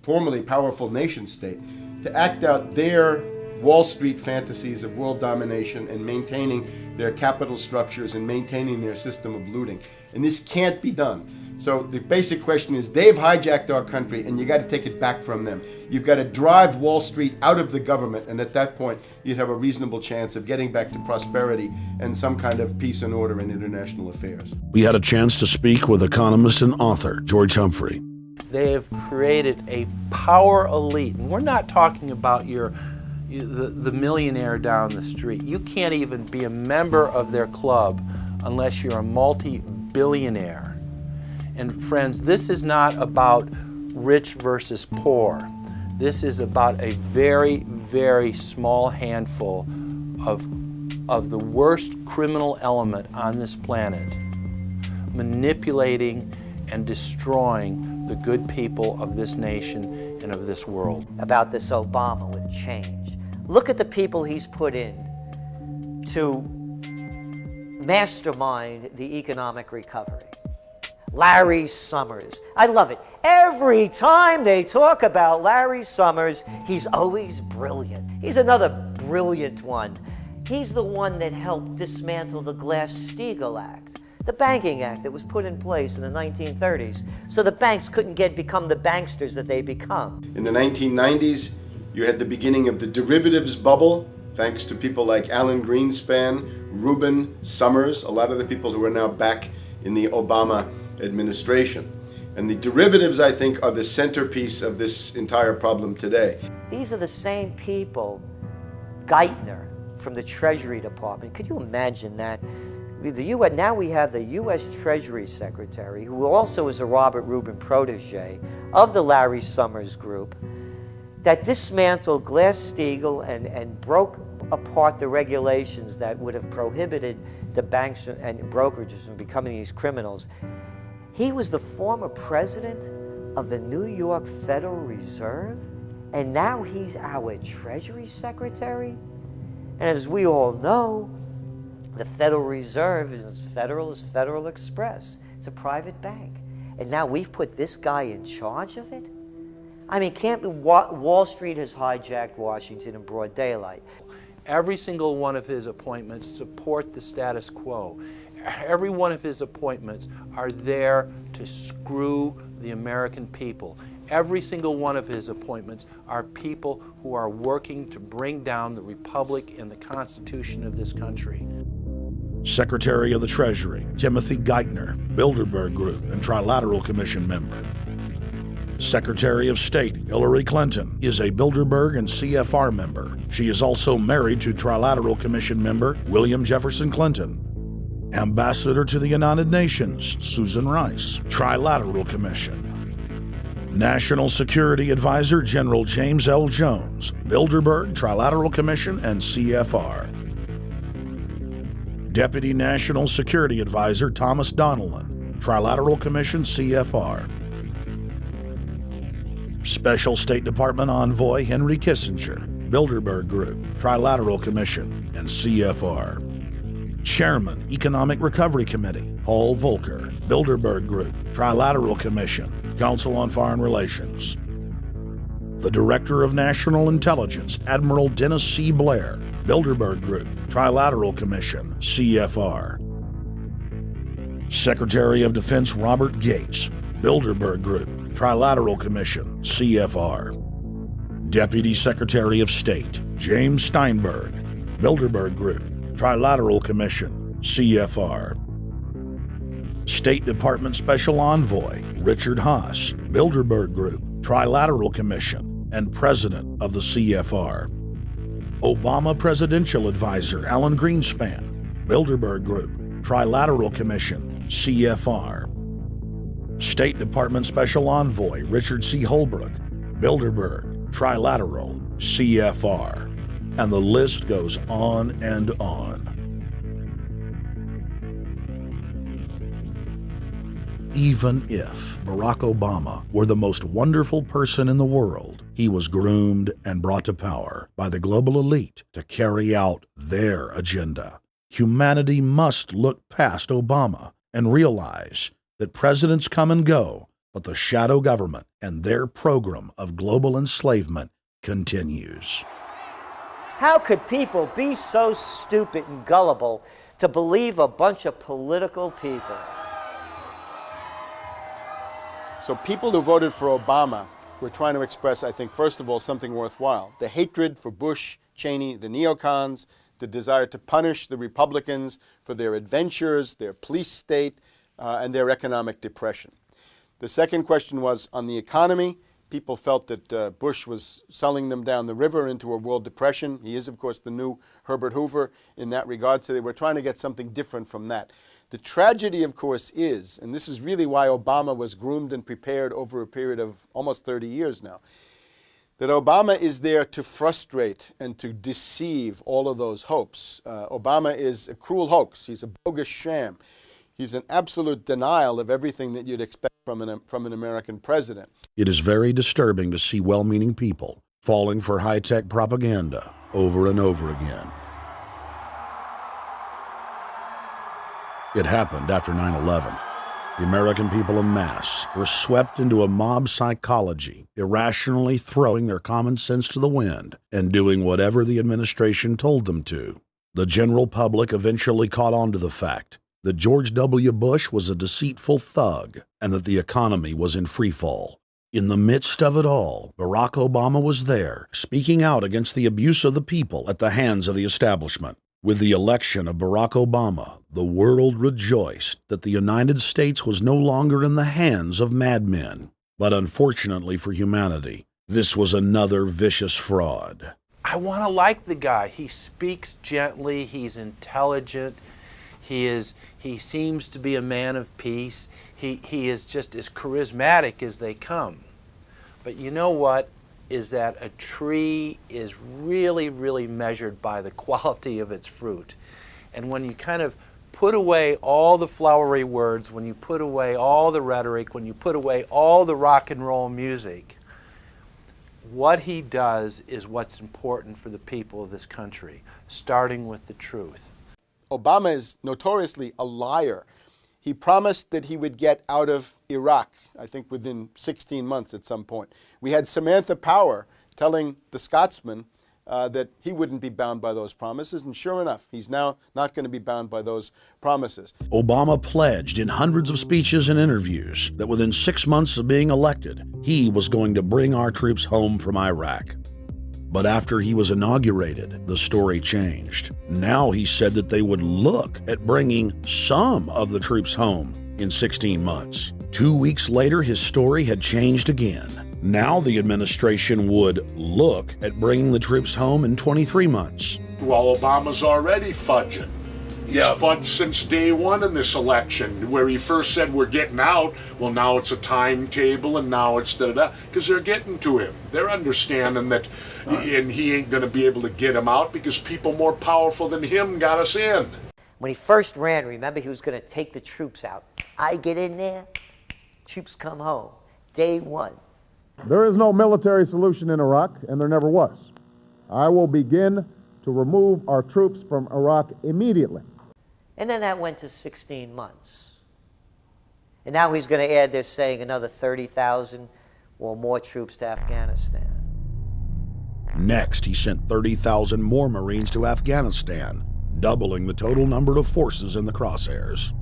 formerly powerful nation state to act out their Wall Street fantasies of world domination and maintaining their capital structures and maintaining their system of looting. And this can't be done. So the basic question is, they've hijacked our country and you got to take it back from them. You've got to drive Wall Street out of the government, and at that point you'd have a reasonable chance of getting back to prosperity and some kind of peace and order in international affairs. We had a chance to speak with economist and author George Humphrey. They have created a power elite. And we're not talking about the millionaire down the street. You can't even be a member of their club unless you're a multi-billionaire. And friends, this is not about rich versus poor. This is about a very, very small handful of the worst criminal element on this planet, manipulating and destroying the good people of this nation and of this world. About this Obama with change. Look at the people he's put in to mastermind the economic recovery. Larry Summers. I love it. Every time they talk about Larry Summers, he's always brilliant. He's another brilliant one. He's the one that helped dismantle the Glass-Steagall Act, the banking act that was put in place in the 1930s, so the banks couldn't become the banksters that they become. In the 1990s, you had the beginning of the derivatives bubble, thanks to people like Alan Greenspan, Rubin, Summers, a lot of the people who are now back in the Obama administration. And the derivatives, I think, are the centerpiece of this entire problem today. These are the same people, Geithner from the Treasury Department. Could you imagine that? Now we have the U.S. Treasury Secretary, who also is a Robert Rubin protege of the Larry Summers Group, that dismantled Glass-Steagall and broke apart the regulations that would have prohibited the banks and brokerages from becoming these criminals. He was the former president of the New York Federal Reserve, And now he's our Treasury Secretary? And as we all know, the Federal Reserve is as federal as Federal Express. It's a private bank. And now we've put this guy in charge of it? I mean, Wall Street has hijacked Washington in broad daylight. Every single one of his appointments support the status quo. Every one of his appointments are there to screw the American people. Every single one of his appointments are people who are working to bring down the Republic and the Constitution of this country. Secretary of the Treasury, Timothy Geithner, Bilderberg Group and Trilateral Commission member. Secretary of State, Hillary Clinton, is a Bilderberg and CFR member. She is also married to Trilateral Commission member William Jefferson Clinton. Ambassador to the United Nations, Susan Rice, Trilateral Commission. National Security Advisor General James L. Jones, Bilderberg, Trilateral Commission, and CFR. Deputy National Security Advisor Thomas Donilon, Trilateral Commission, CFR. Special State Department Envoy Henry Kissinger, Bilderberg Group, Trilateral Commission, and CFR. Chairman, Economic Recovery Committee, Paul Volcker, Bilderberg Group, Trilateral Commission, Council on Foreign Relations. The Director of National Intelligence, Admiral Dennis C. Blair, Bilderberg Group, Trilateral Commission, CFR. Secretary of Defense Robert Gates, Bilderberg Group, Trilateral Commission, CFR. Deputy Secretary of State James Steinberg, Bilderberg Group, Trilateral Commission, CFR. State Department Special Envoy Richard Haass, Bilderberg Group, Trilateral Commission, and President of the CFR. Obama Presidential Advisor Alan Greenspan, Bilderberg Group, Trilateral Commission, CFR. State Department Special Envoy Richard C. Holbrooke, Bilderberg, Trilateral, CFR. And the list goes on and on. Even if Barack Obama were the most wonderful person in the world, he was groomed and brought to power by the global elite to carry out their agenda. Humanity must look past Obama and realize that presidents come and go, but the shadow government and their program of global enslavement continues. How could people be so stupid and gullible to believe a bunch of political people? So people who voted for Obama were trying to express, I think, first of all, something worthwhile. The hatred for Bush, Cheney, the neocons, the desire to punish the Republicans for their adventures, their police state, and their economic depression. The second question was on the economy. People felt that Bush was selling them down the river into a world depression. He is, of course, the new Herbert Hoover in that regard, so they were trying to get something different from that. The tragedy, of course, is, and this is really why Obama was groomed and prepared over a period of almost 30 years now, that Obama is there to frustrate and to deceive all of those hopes. Obama is a cruel hoax. He's a bogus sham. He's an absolute denial of everything that you'd expect from an American president. It is very disturbing to see well-meaning people falling for high-tech propaganda over and over again. It happened after 9/11. The American people en masse were swept into a mob psychology, irrationally throwing their common sense to the wind and doing whatever the administration told them to. The general public eventually caught on to the fact that George W. Bush was a deceitful thug and that the economy was in freefall. In the midst of it all, Barack Obama was there, speaking out against the abuse of the people at the hands of the establishment. With the election of Barack Obama, the world rejoiced that the United States was no longer in the hands of madmen. But unfortunately for humanity, this was another vicious fraud. I want to like the guy. He speaks gently, he's intelligent, he seems to be a man of peace. He is just as charismatic as they come. But you know what? Is that a tree is really, really measured by the quality of its fruit. And when you kind of put away all the flowery words, when you put away all the rhetoric, when you put away all the rock and roll music, What he does is what's important for the people of this country, starting with the truth. Obama is notoriously a liar. He promised that he would get out of Iraq, I think within 16 months at some point. We had Samantha Power telling the Scotsman that he wouldn't be bound by those promises, and sure enough, he's now not going to be bound by those promises. Obama pledged in hundreds of speeches and interviews that within 6 months of being elected, he was going to bring our troops home from Iraq. But after he was inaugurated, the story changed. Now he said that they would look at bringing some of the troops home in 16 months. 2 weeks later, his story had changed again. Now the administration would look at bringing the troops home in 23 months. Well, Obama's already fudging. He's fudged since day one in this election, where he first said we're getting out. Well, now it's a timetable, and now it's da-da-da, because they're getting to him. They're understanding that, and he ain't going to be able to get him out because people more powerful than him got us in. When he first ran, remember, he was going to take the troops out. I get in there, troops come home. Day one. There is no military solution in Iraq, and there never was. I will begin to remove our troops from Iraq immediately. And then that went to 16 months. And now he's going to add, they're saying, another 30,000 or more troops to Afghanistan. Next, he sent 30,000 more Marines to Afghanistan, doubling the total number of forces in the crosshairs.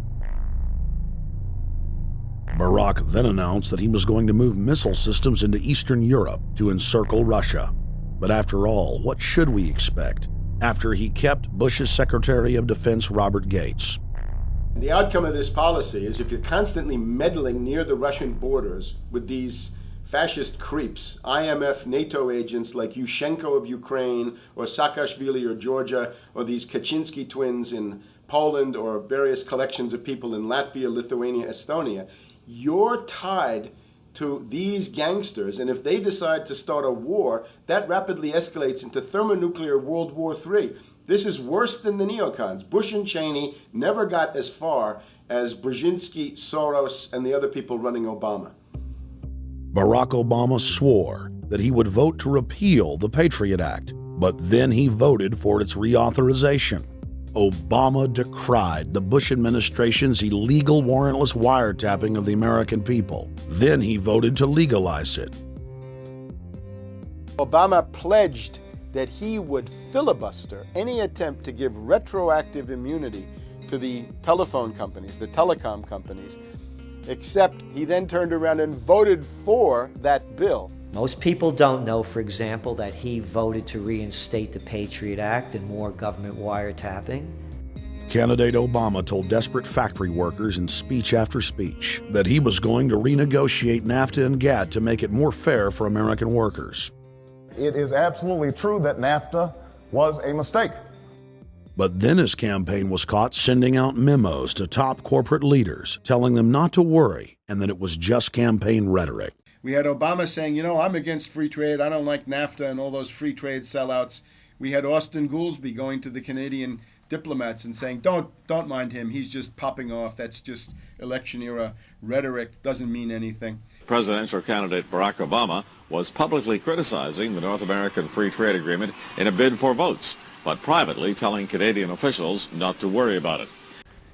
Barack then announced that he was going to move missile systems into Eastern Europe to encircle Russia. But after all, what should we expect after he kept Bush's Secretary of Defense Robert Gates? The outcome of this policy is if you're constantly meddling near the Russian borders with these fascist creeps, IMF, NATO agents like Yushchenko of Ukraine, or Saakashvili of Georgia, or these Kaczynski twins in Poland, or various collections of people in Latvia, Lithuania, Estonia, you're tied to these gangsters, and if they decide to start a war, that rapidly escalates into thermonuclear World War III. This is worse than the neocons. Bush and Cheney never got as far as Brzezinski, Soros, and the other people running Obama. Barack Obama swore that he would vote to repeal the Patriot Act, but then he voted for its reauthorization. Obama decried the Bush administration's illegal warrantless wiretapping of the American people. Then he voted to legalize it. Obama pledged that he would filibuster any attempt to give retroactive immunity to the telephone companies, the telecom companies, except he then turned around and voted for that bill. Most people don't know, for example, that he voted to reinstate the Patriot Act and more government wiretapping. Candidate Obama told desperate factory workers in speech after speech that he was going to renegotiate NAFTA and GATT to make it more fair for American workers. It is absolutely true that NAFTA was a mistake. But then his campaign was caught sending out memos to top corporate leaders, telling them not to worry and that it was just campaign rhetoric. We had Obama saying, you know, I'm against free trade. I don't like NAFTA and all those free trade sellouts. We had Austin Goolsbee going to the Canadian diplomats and saying, don't mind him. He's just popping off. That's just election era rhetoric. Doesn't mean anything. Presidential candidate Barack Obama was publicly criticizing the North American Free Trade Agreement in a bid for votes, but privately telling Canadian officials not to worry about it.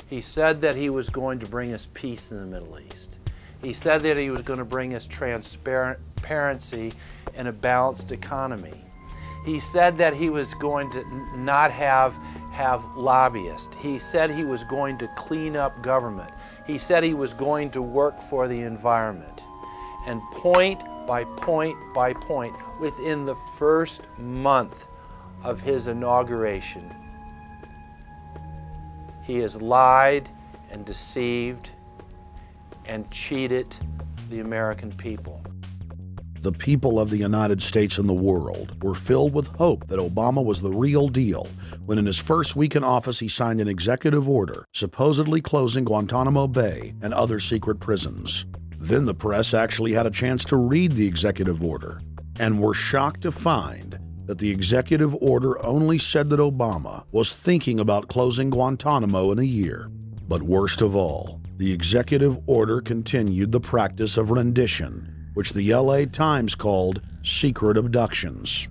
He said that he was going to bring us peace in the Middle East. He said that he was going to bring us transparency and a balanced economy. He said that he was going to not have lobbyists. He said he was going to clean up government. He said he was going to work for the environment. And point by point by point, within the first month of his inauguration, he has lied and deceived and cheated the American people. The people of the United States and the world were filled with hope that Obama was the real deal when in his first week in office he signed an executive order supposedly closing Guantanamo Bay and other secret prisons. Then the press actually had a chance to read the executive order and were shocked to find that the executive order only said that Obama was thinking about closing Guantanamo in a year. But worst of all, the executive order continued the practice of rendition which the LA Times called secret abductions.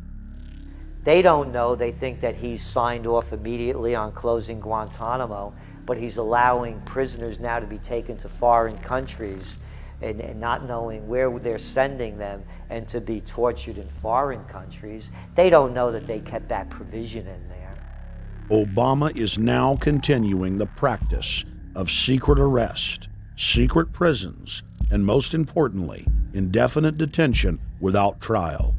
They don't know. They think that he's signed off immediately on closing Guantanamo, but he's allowing prisoners now to be taken to foreign countries and not knowing where they're sending them and to be tortured in foreign countries. They don't know that they kept that provision in there. Obama is now continuing the practice of secret arrest, secret prisons, and most importantly, indefinite detention without trial.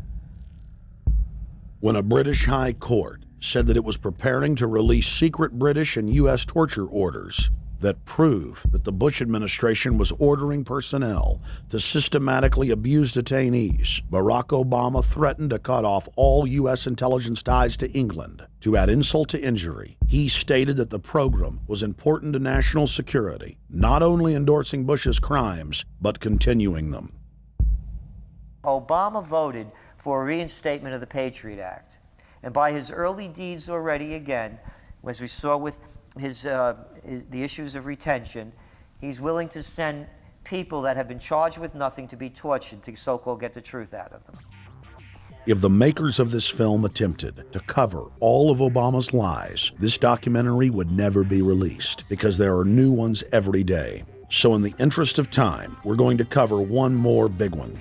When a British High Court said that it was preparing to release secret British and U.S. torture orders that prove that the Bush administration was ordering personnel to systematically abuse detainees, Barack Obama threatened to cut off all U.S. intelligence ties to England. To add insult to injury, he stated that the program was important to national security, not only endorsing Bush's crimes, but continuing them. Obama voted for a reinstatement of the Patriot Act. And by his early deeds already, again, as we saw with the issues of retention, he's willing to send people that have been charged with nothing to be tortured to so-called get the truth out of them. If the makers of this film attempted to cover all of Obama's lies, this documentary would never be released because there are new ones every day. So in the interest of time, we're going to cover one more big one.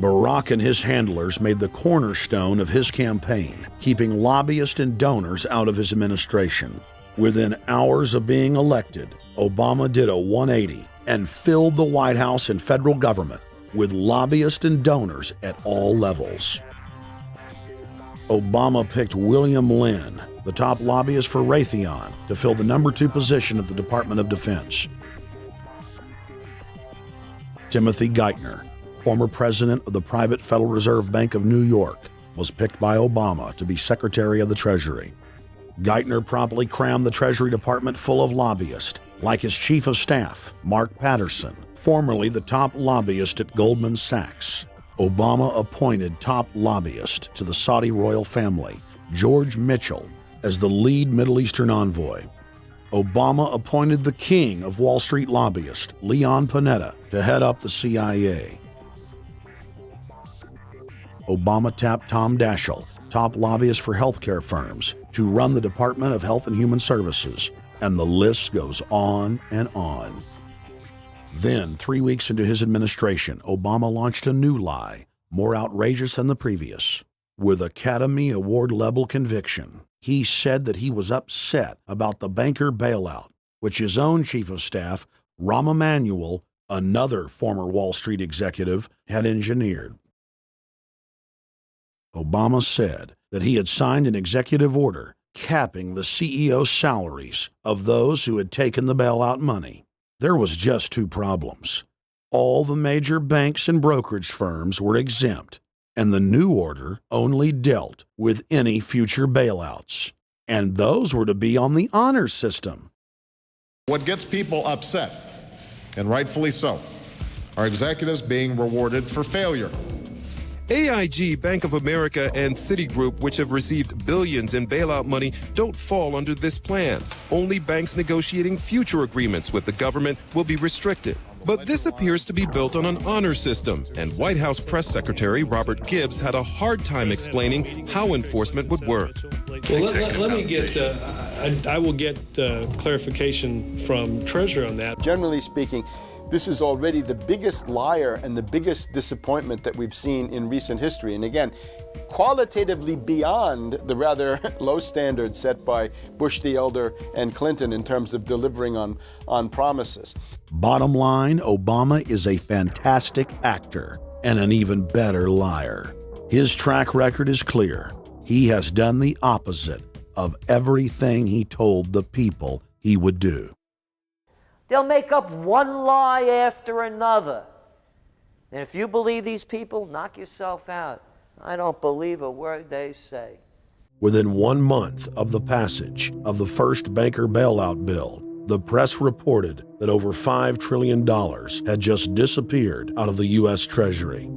Barack and his handlers made the cornerstone of his campaign, keeping lobbyists and donors out of his administration. Within hours of being elected, Obama did a 180 and filled the White House and federal government with lobbyists and donors at all levels. Obama picked William Lynn, the top lobbyist for Raytheon, to fill the number 2 position at the Department of Defense. Timothy Geithner, former president of the private Federal Reserve Bank of New York, was picked by Obama to be Secretary of the Treasury. Geithner promptly crammed the Treasury Department full of lobbyists, like his chief of staff, Mark Patterson, formerly the top lobbyist at Goldman Sachs. Obama appointed top lobbyist to the Saudi royal family, George Mitchell, as the lead Middle Eastern envoy. Obama appointed the king of Wall Street lobbyists, Leon Panetta, to head up the CIA. Obama tapped Tom Daschle, top lobbyist for healthcare firms, to run the Department of Health and Human Services, and the list goes on and on. Then, 3 weeks into his administration, Obama launched a new lie, more outrageous than the previous. With Academy Award-level conviction, he said that he was upset about the banker bailout, which his own chief of staff, Rahm Emanuel, another former Wall Street executive, had engineered. Obama said that he had signed an executive order capping the CEO's salaries of those who had taken the bailout money. There was just 2 problems. All the major banks and brokerage firms were exempt, and the new order only dealt with any future bailouts, and those were to be on the honor system. What gets people upset, and rightfully so, are executives being rewarded for failure. AIG, Bank of America, and Citigroup, which have received billions in bailout money, don't fall under this plan. Only banks negotiating future agreements with the government will be restricted. But this appears to be built on an honor system, and White House Press Secretary Robert Gibbs had a hard time explaining how enforcement would work. Well, let me get, I will get clarification from Treasury on that. Generally speaking, this is already the biggest liar and the biggest disappointment that we've seen in recent history. And again, qualitatively beyond the rather low standards set by Bush the Elder and Clinton in terms of delivering on promises. Bottom line, Obama is a fantastic actor and an even better liar. His track record is clear. He has done the opposite of everything he told the people he would do. They'll make up one lie after another. And if you believe these people, knock yourself out. I don't believe a word they say. Within 1 month of the passage of the first banker bailout bill, the press reported that over $5 trillion had just disappeared out of the U.S. Treasury.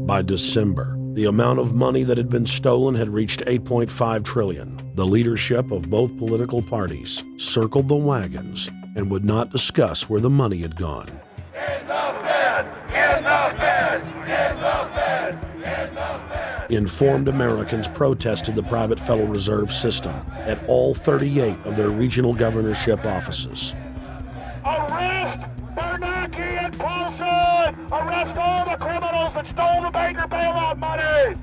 By December, the amount of money that had been stolen had reached $8.5 trillion. The leadership of both political parties circled the wagons and would not discuss where the money had gone. In the Fed! In the Fed! In the Fed! In the Fed! Informed Americans protested the private Federal Reserve System at all 38 of their regional governorship offices. Arrest Bernanke and Paulson! Arrest all the criminals that stole the banker bailout money!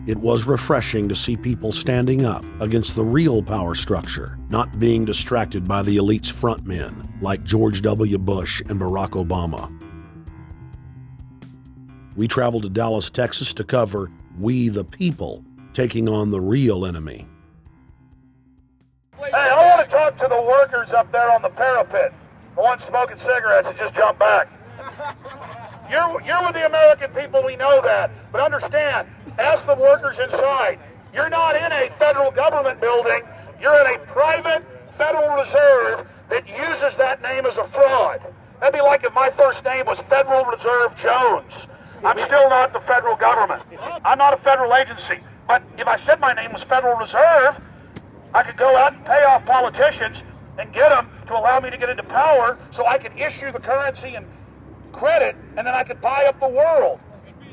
It was refreshing to see people standing up against the real power structure, not being distracted by the elite's frontmen like George W. Bush and Barack Obama. We traveled to Dallas, Texas to cover We the People taking on the real enemy. Hey, I want to talk to the workers up there on the parapet. The ones smoking cigarettes that just jumped back. You're with the American people, we know that. But understand, ask the workers inside. You're not in a federal government building. You're in a private Federal Reserve that uses that name as a fraud. That'd be like if my first name was Federal Reserve Jones. I'm still not the federal government. I'm not a federal agency. But if I said my name was Federal Reserve, I could go out and pay off politicians and get them to allow me to get into power so I could issue the currency and credit, and then I could buy up the world.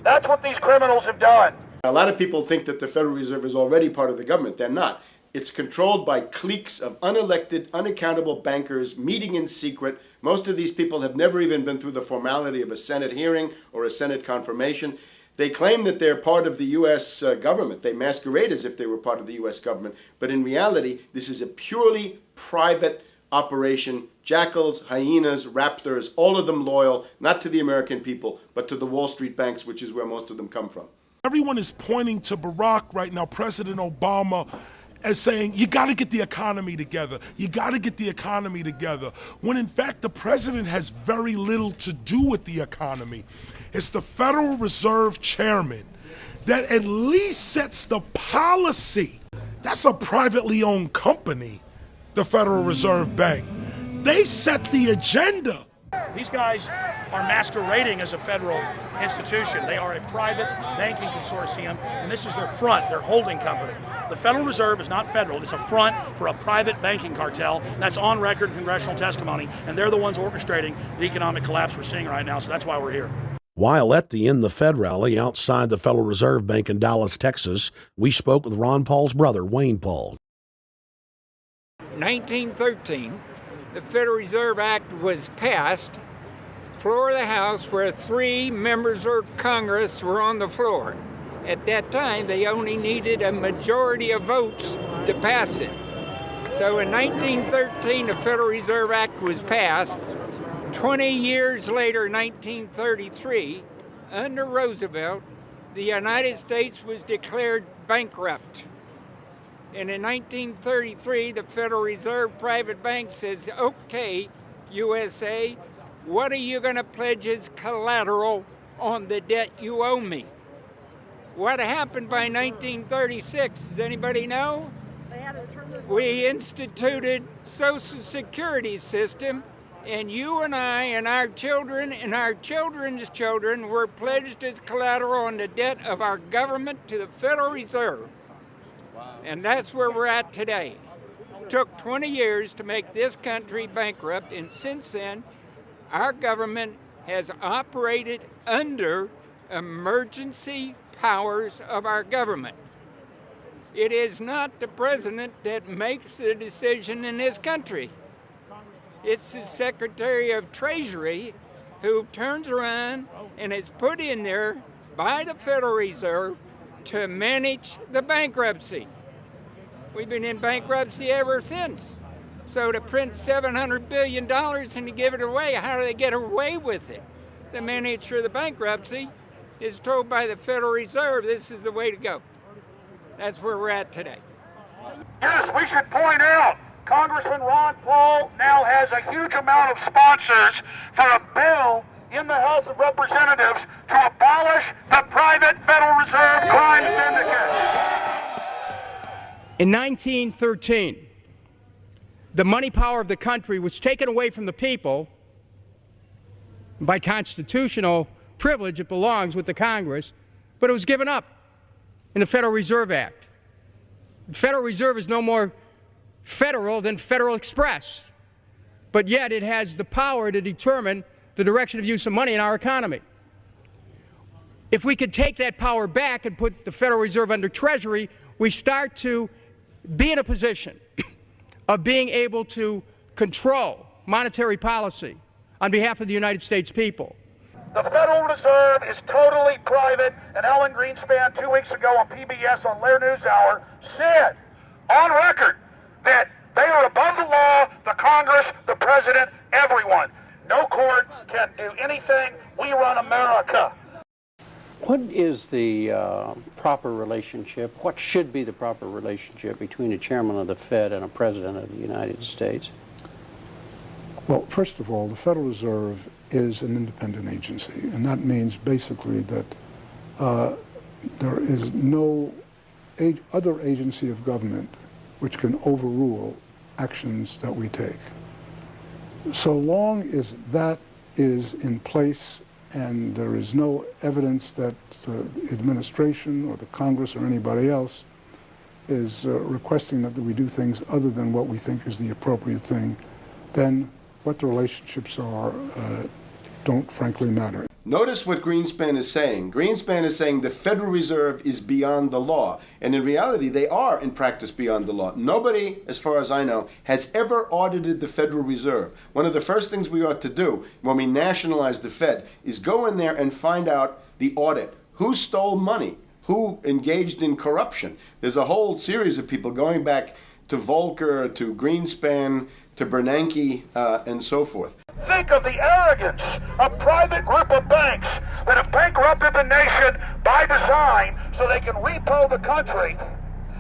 That's what these criminals have done. A lot of people think that the Federal Reserve is already part of the government. They're not. It's controlled by cliques of unelected, unaccountable bankers meeting in secret. Most of these people have never even been through the formality of a Senate hearing or a Senate confirmation. They claim that they're part of the U.S. government. They masquerade as if they were part of the U.S. government. But in reality, this is a purely private operation. Jackals, hyenas, raptors, all of them loyal, not to the American people, but to the Wall Street banks, which is where most of them come from. Everyone is pointing to Barack right now, President Obama, as saying, you got to get the economy together. You got to get the economy together. When in fact, the president has very little to do with the economy. It's the Federal Reserve chairman that at least sets the policy. That's a privately owned company, the Federal Reserve Bank. They set the agenda. These guys are masquerading as a federal institution. They are a private banking consortium, and this is their front, their holding company. The Federal Reserve is not federal. It's a front for a private banking cartel. That's on record in congressional testimony, and they're the ones orchestrating the economic collapse we're seeing right now, so that's why we're here. While at the In the Fed rally outside the Federal Reserve Bank in Dallas, Texas, we spoke with Ron Paul's brother, Wayne Paul. 1913, the Federal Reserve Act was passed, floor of the House, where 3 members of Congress were on the floor. At that time, they only needed a majority of votes to pass it. So in 1913, the Federal Reserve Act was passed. 20 years later, 1933, under Roosevelt, the United States was declared bankrupt. And in 1933, the Federal Reserve Private Bank says, okay, USA, what are you going to pledge as collateral on the debt you owe me? What happened by 1936? Does anybody know? We instituted Social Security system, and you and I and our children and our children's children were pledged as collateral on the debt of our government to the Federal Reserve. And that's where we're at today. It took 20 years to make this country bankrupt, and since then, our government has operated under emergency powers of our government. It is not the president that makes the decision in this country. It's the Secretary of Treasury who turns around and is put in there by the Federal Reserve to manage the bankruptcy. We've been in bankruptcy ever since. So to print $700 billion and to give it away, how do they get away with it? The manager of the bankruptcy is told by the Federal Reserve this is the way to go. That's where we're at today. Yes, we should point out, Congressman Ron Paul now has a huge amount of sponsors for a bill in the House of Representatives to abolish the private Federal Reserve crime syndicate. In 1913, the money power of the country was taken away from the people. By constitutional privilege, it belongs with the Congress, but it was given up in the Federal Reserve Act. The Federal Reserve is no more federal than Federal Express, but yet it has the power to determine the direction of use of money in our economy. If we could take that power back and put the Federal Reserve under Treasury, we start to be in a position of being able to control monetary policy on behalf of the United States people. The Federal Reserve is totally private, and Alan Greenspan 2 weeks ago on PBS on Lair NewsHour said on record that they are above the law, the Congress, the President, everyone. No court can do anything. We run America. What is the proper relationship, what should be the proper relationship between a chairman of the Fed and a president of the United States? Well, first of all, the Federal Reserve is an independent agency, and that means basically that there is no other agency of government which can overrule actions that we take. So long as that is in place and there is no evidence that the administration or the Congress or anybody else is requesting that we do things other than what we think is the appropriate thing, then what the relationships are don't frankly matter. Notice what Greenspan is saying. Greenspan is saying the Federal Reserve is beyond the law. And in reality, they are in practice beyond the law. Nobody, as far as I know, has ever audited the Federal Reserve. One of the first things we ought to do when we nationalize the Fed is go in there and find out the audit. Who stole money? Who engaged in corruption? There's a whole series of people going back to Volcker, to Greenspan, to Bernanke, and so forth. Think of the arrogance of private group of banks that have bankrupted the nation by design so they can repo the country.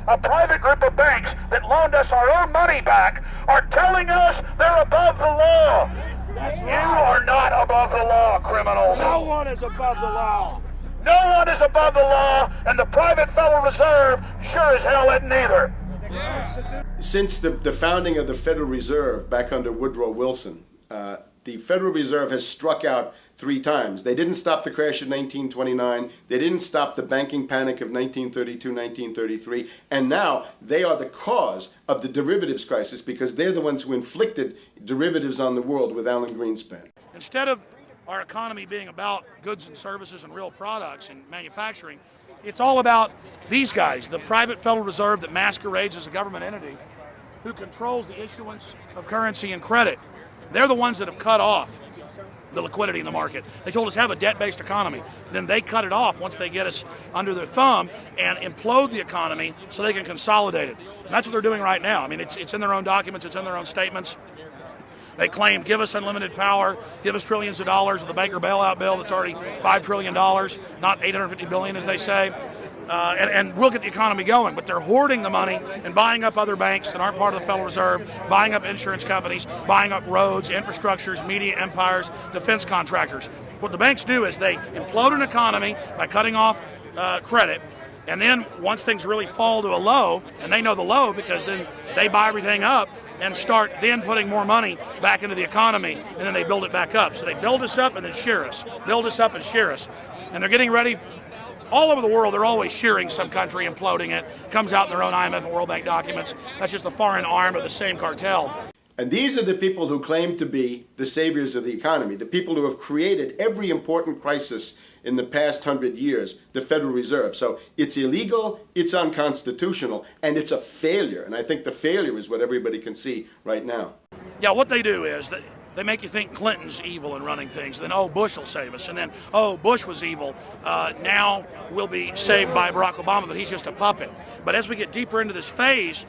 A private group of banks that loaned us our own money back are telling us they're above the law. You are not above the law, criminals. No one is above the law. No one is above the law, and the private Federal Reserve sure as hell isn't either. Since the founding of the Federal Reserve back under Woodrow Wilson, the Federal Reserve has struck out 3 times. They didn't stop the crash of 1929. They didn't stop the banking panic of 1932, 1933. And now they are the cause of the derivatives crisis because they're the ones who inflicted derivatives on the world with Alan Greenspan. Instead of our economy being about goods and services and real products and manufacturing, it's all about these guys, the private Federal Reserve that masquerades as a government entity who controls the issuance of currency and credit. They're the ones that have cut off the liquidity in the market. They told us have a debt-based economy. Then they cut it off once they get us under their thumb and implode the economy so they can consolidate it. And that's what they're doing right now. I mean, it's in their own documents, it's in their own statements. They claim, give us unlimited power, give us trillions of dollars of the Baker bailout bill that's already $5 trillion, not $850 billion as they say. And we'll get the economy going, but they're hoarding the money and buying up other banks that aren't part of the Federal Reserve, buying up insurance companies, buying up roads, infrastructures, media empires, defense contractors. What the banks do is they implode an economy by cutting off credit, and then once things really fall to a low, and they know the low because then they buy everything up and start then putting more money back into the economy, and then they build it back up. So they build us up and then shear us, build us up and shear us. And they're getting ready. All over the world, they're always shearing some country, imploding it. Comes out in their own IMF and World Bank documents. That's just the foreign arm of the same cartel. And these are the people who claim to be the saviors of the economy, the people who have created every important crisis in the past 100 years, the Federal Reserve. So it's illegal, it's unconstitutional, and it's a failure. And I think the failure is what everybody can see right now. Yeah, what they do is they make you think Clinton's evil in running things. Then, oh, Bush will save us. And then, oh, Bush was evil. Now we'll be saved by Barack Obama, but he's just a puppet. But as we get deeper into this phase,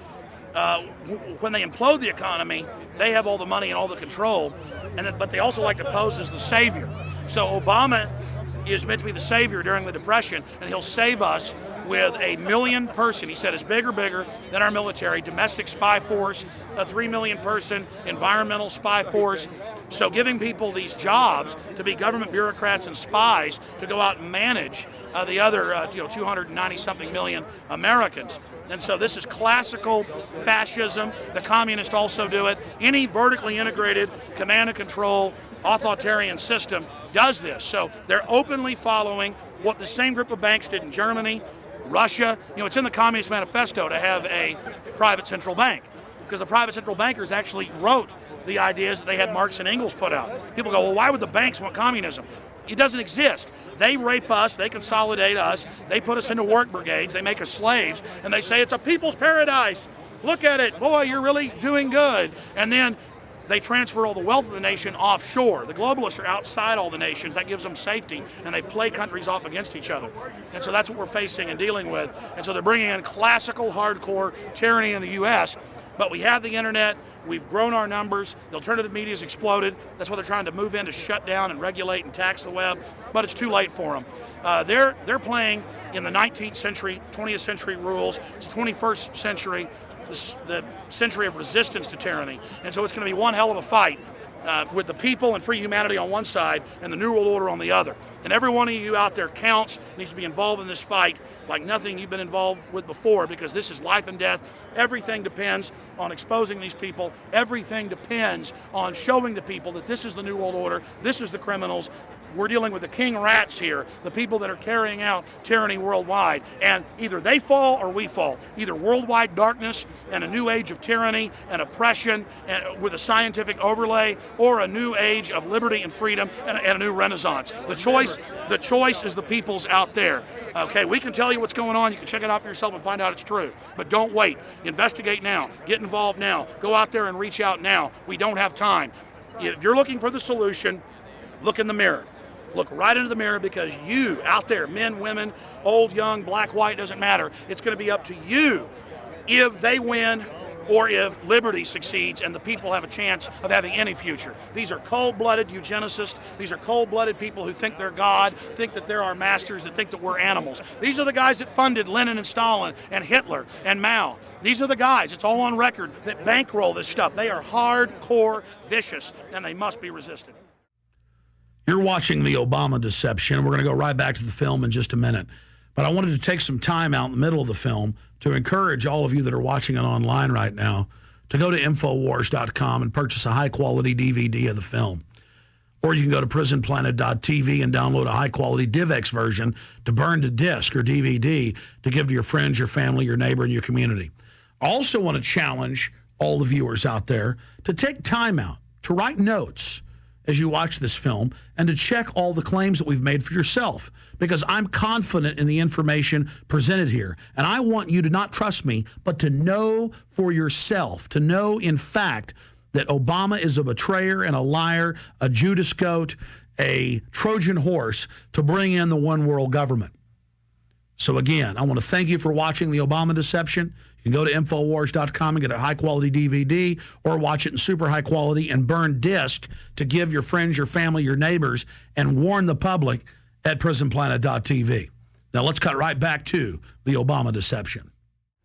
when they implode the economy, they have all the money and all the control. But they also like to pose as the savior. So Obama is meant to be the savior during the Depression, and he'll save us with a 1 million person, he said, is bigger than our military, domestic spy force, a 3 million person environmental spy force. So giving people these jobs to be government bureaucrats and spies to go out and manage the other 290-something million Americans. And so this is classical fascism. The communists also do it. Any vertically integrated command and control authoritarian system does this. So they're openly following what the same group of banks did in Germany, Russia. It's in the Communist Manifesto to have a private central bank, because the private central bankers actually wrote the ideas that they had Marx and Engels put out. People go, well, why would the banks want communism? It doesn't exist. They rape us, they consolidate us, they put us into work brigades, they make us slaves, and they say it's a people's paradise. Look at it, boy, you're really doing good. And then they transfer all the wealth of the nation offshore. The globalists are outside all the nations. That gives them safety, and they play countries off against each other. And so that's what we're facing and dealing with. And so they're bringing in classical, hardcore tyranny in the U.S., but we have the internet. We've grown our numbers. The alternative media has exploded. That's why they're trying to move in to shut down and regulate and tax the web, but it's too late for them. They're playing in the 19th century, 20th century rules. It's the 21st century, the century of resistance to tyranny. And so it's going to be one hell of a fight with the people and free humanity on one side and the New World Order on the other. And every one of you out there counts, needs to be involved in this fight like nothing you've been involved with before, because this is life and death. Everything depends on exposing these people. Everything depends on showing the people that this is the New World Order, this is the criminals. We're dealing with the king rats here, the people that are carrying out tyranny worldwide. And either they fall or we fall. Either worldwide darkness and a new age of tyranny and oppression and with a scientific overlay, or a new age of liberty and freedom and a new renaissance. The choice is the people's out there. Okay, we can tell you what's going on. You can check it out for yourself and find out it's true. But don't wait. Investigate now. Get involved now. Go out there and reach out now. We don't have time. If you're looking for the solution, look in the mirror. Look right into the mirror, because you out there, men, women, old, young, black, white, doesn't matter. It's going to be up to you if they win or if liberty succeeds and the people have a chance of having any future. These are cold-blooded eugenicists. These are cold-blooded people who think they're God, think that they're our masters, that think that we're animals. These are the guys that funded Lenin and Stalin and Hitler and Mao. These are the guys, it's all on record, that bankroll this stuff. They are hardcore vicious, and they must be resisted. You're watching The Obama Deception. We're going to go right back to the film in just a minute. But I wanted to take some time out in the middle of the film to encourage all of you that are watching it online right now to go to Infowars.com and purchase a high-quality DVD of the film. Or you can go to PrisonPlanet.tv and download a high-quality DivX version to burn to disc or DVD to give to your friends, your family, your neighbor, and your community. I also want to challenge all the viewers out there to take time out to write notes as you watch this film and to check all the claims that we've made for yourself, because I'm confident in the information presented here. And I want you to not trust me, but to know for yourself, to know in fact that Obama is a betrayer and a liar, a Judas goat, a Trojan horse to bring in the one world government. So again, I want to thank you for watching The Obama Deception. You can go to Infowars.com and get a high-quality DVD, or watch it in super high quality and burn disc to give your friends, your family, your neighbors, and warn the public at PrisonPlanet.tv. Now let's cut right back to The Obama Deception.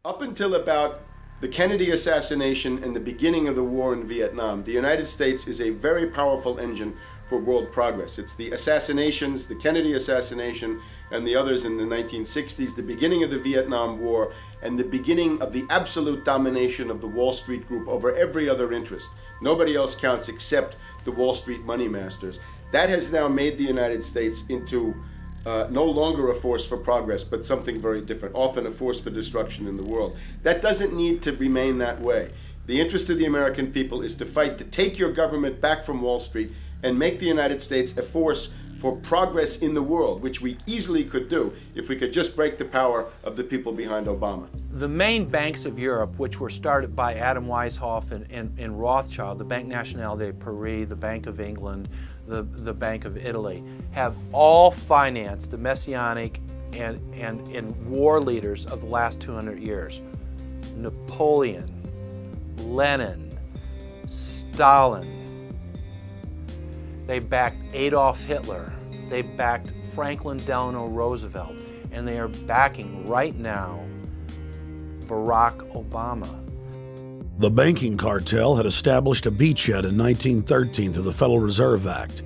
Up until about the Kennedy assassination and the beginning of the war in Vietnam, the United States is a very powerful engine for world progress. It's the assassinations, the Kennedy assassination, and the others in the 1960s, the beginning of the Vietnam War, and the beginning of the absolute domination of the Wall Street Group over every other interest. Nobody else counts except the Wall Street money masters. That has now made the United States into no longer a force for progress, but something very different, often a force for destruction in the world. That doesn't need to remain that way. The interest of the American people is to fight to take your government back from Wall Street and make the United States a force for progress in the world, which we easily could do if we could just break the power of the people behind Obama. The main banks of Europe, which were started by Adam Weishaupt and Rothschild, the Banque Nationale de Paris, the Bank of England, the Bank of Italy, have all financed the messianic and war leaders of the last 200 years. Napoleon, Lenin, Stalin. They backed Adolf Hitler. They backed Franklin Delano Roosevelt. And they are backing right now Barack Obama. The banking cartel had established a beachhead in 1913 through the Federal Reserve Act.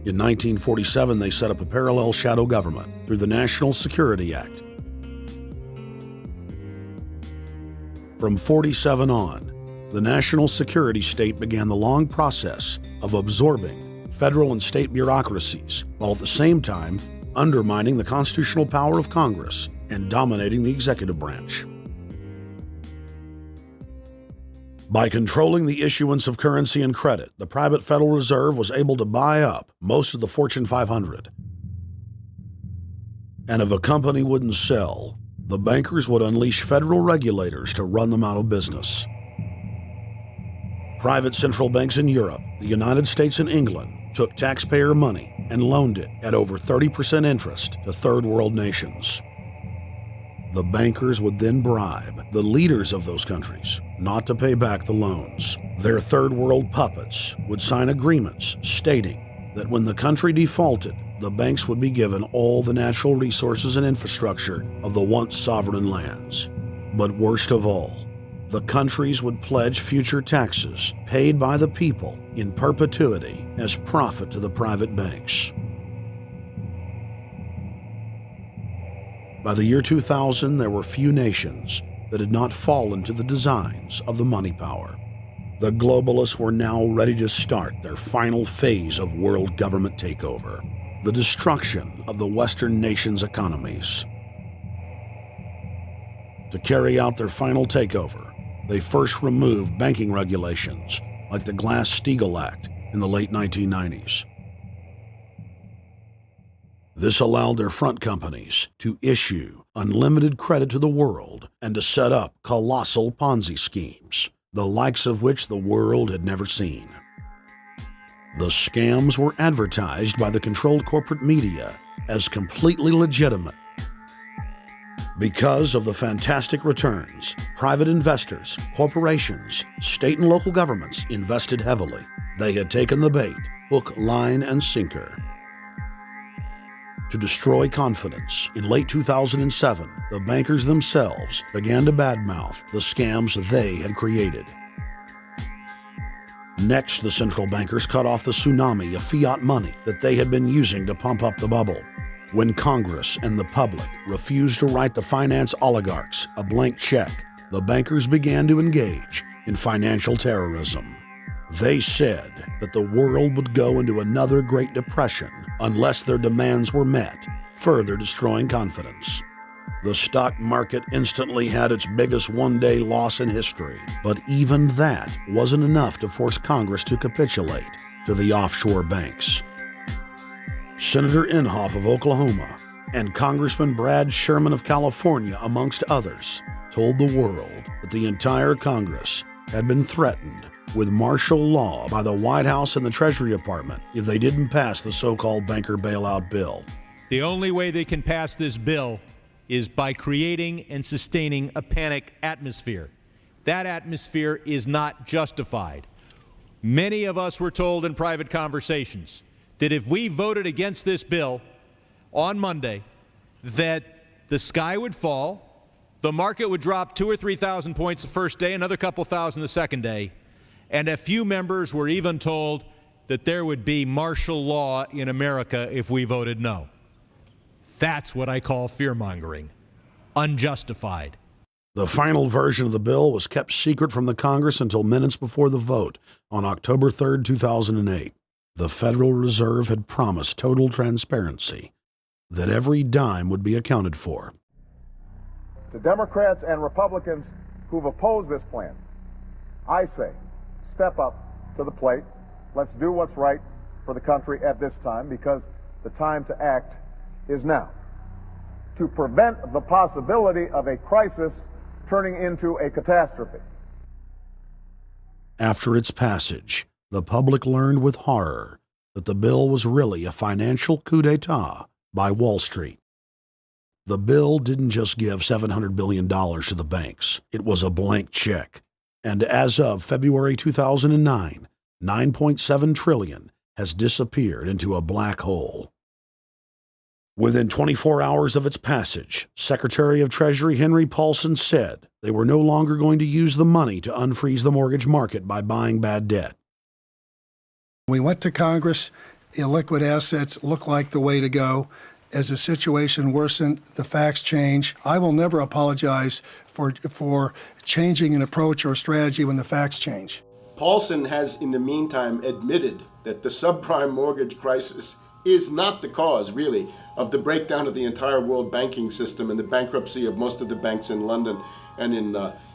In 1947, they set up a parallel shadow government through the National Security Act. From 47 on, the national security state began the long process of absorbing federal and state bureaucracies, while at the same time undermining the constitutional power of Congress and dominating the executive branch. By controlling the issuance of currency and credit, the private Federal Reserve was able to buy up most of the Fortune 500. And if a company wouldn't sell, the bankers would unleash federal regulators to run them out of business. Private central banks in Europe, the United States, and England took taxpayer money and loaned it at over 30% interest to third world nations. The bankers would then bribe the leaders of those countries not to pay back the loans. Their third world puppets would sign agreements stating that when the country defaulted, the banks would be given all the natural resources and infrastructure of the once sovereign lands. But worst of all, the countries would pledge future taxes paid by the people in perpetuity as profit to the private banks. By the year 2000, there were few nations that had not fallen to the designs of the money power. The globalists were now ready to start their final phase of world government takeover, the destruction of the Western nations' economies. To carry out their final takeover, they first removed banking regulations like the Glass-Steagall Act in the late 1990s. This allowed their front companies to issue unlimited credit to the world and to set up colossal Ponzi schemes, the likes of which the world had never seen. The scams were advertised by the controlled corporate media as completely legitimate. Because of the fantastic returns, private investors, corporations, state and local governments invested heavily. They had taken the bait, hook, line, and sinker. To destroy confidence, in late 2007, the bankers themselves began to badmouth the scams they had created. Next, the central bankers cut off the tsunami of fiat money that they had been using to pump up the bubble. When Congress and the public refused to write the finance oligarchs a blank check, the bankers began to engage in financial terrorism. They said that the world would go into another Great Depression unless their demands were met, further destroying confidence. The stock market instantly had its biggest one-day loss in history, but even that wasn't enough to force Congress to capitulate to the offshore banks. Senator Inhofe of Oklahoma and Congressman Brad Sherman of California, amongst others, told the world that the entire Congress had been threatened with martial law by the White House and the Treasury Department if they didn't pass the so-called banker bailout bill. The only way they can pass this bill is by creating and sustaining a panic atmosphere. That atmosphere is not justified. Many of us were told in private conversations that if we voted against this bill on Monday, that the sky would fall, the market would drop 2,000 or 3,000 points the first day, another couple thousand the second day, and a few members were even told that there would be martial law in America if we voted no. That's what I call fear-mongering. Unjustified. The final version of the bill was kept secret from the Congress until minutes before the vote on October 3, 2008. The Federal Reserve had promised total transparency, that every dime would be accounted for. To Democrats and Republicans who've opposed this plan, I say, step up to the plate. Let's do what's right for the country at this time, because the time to act is now, to prevent the possibility of a crisis turning into a catastrophe. After its passage, the public learned with horror that the bill was really a financial coup d'etat by Wall Street. The bill didn't just give $700 billion to the banks. It was a blank check. And as of February 2009, $9.7 trillion has disappeared into a black hole. Within 24 hours of its passage, Secretary of Treasury Henry Paulson said they were no longer going to use the money to unfreeze the mortgage market by buying bad debt. We went to Congress. Illiquid assets look like the way to go. As the situation worsened, the facts change. I will never apologize for changing an approach or strategy when the facts change. Paulson has, in the meantime, admitted that the subprime mortgage crisis is not the cause, really, of the breakdown of the entire world banking system and the bankruptcy of most of the banks in London and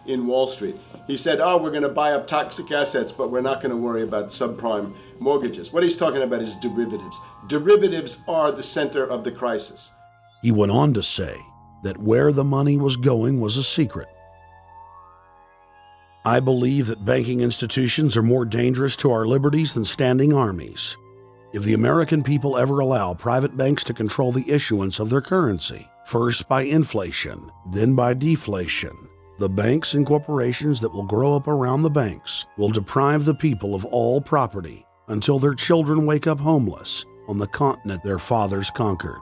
in Wall Street. He said, oh, we're going to buy up toxic assets, but we're not going to worry about subprime mortgages. What he's talking about is derivatives. Derivatives are the center of the crisis. He went on to say that where the money was going was a secret. I believe that banking institutions are more dangerous to our liberties than standing armies. If the American people ever allow private banks to control the issuance of their currency, first by inflation, then by deflation, the banks and corporations that will grow up around the banks will deprive the people of all property until their children wake up homeless on the continent their fathers conquered.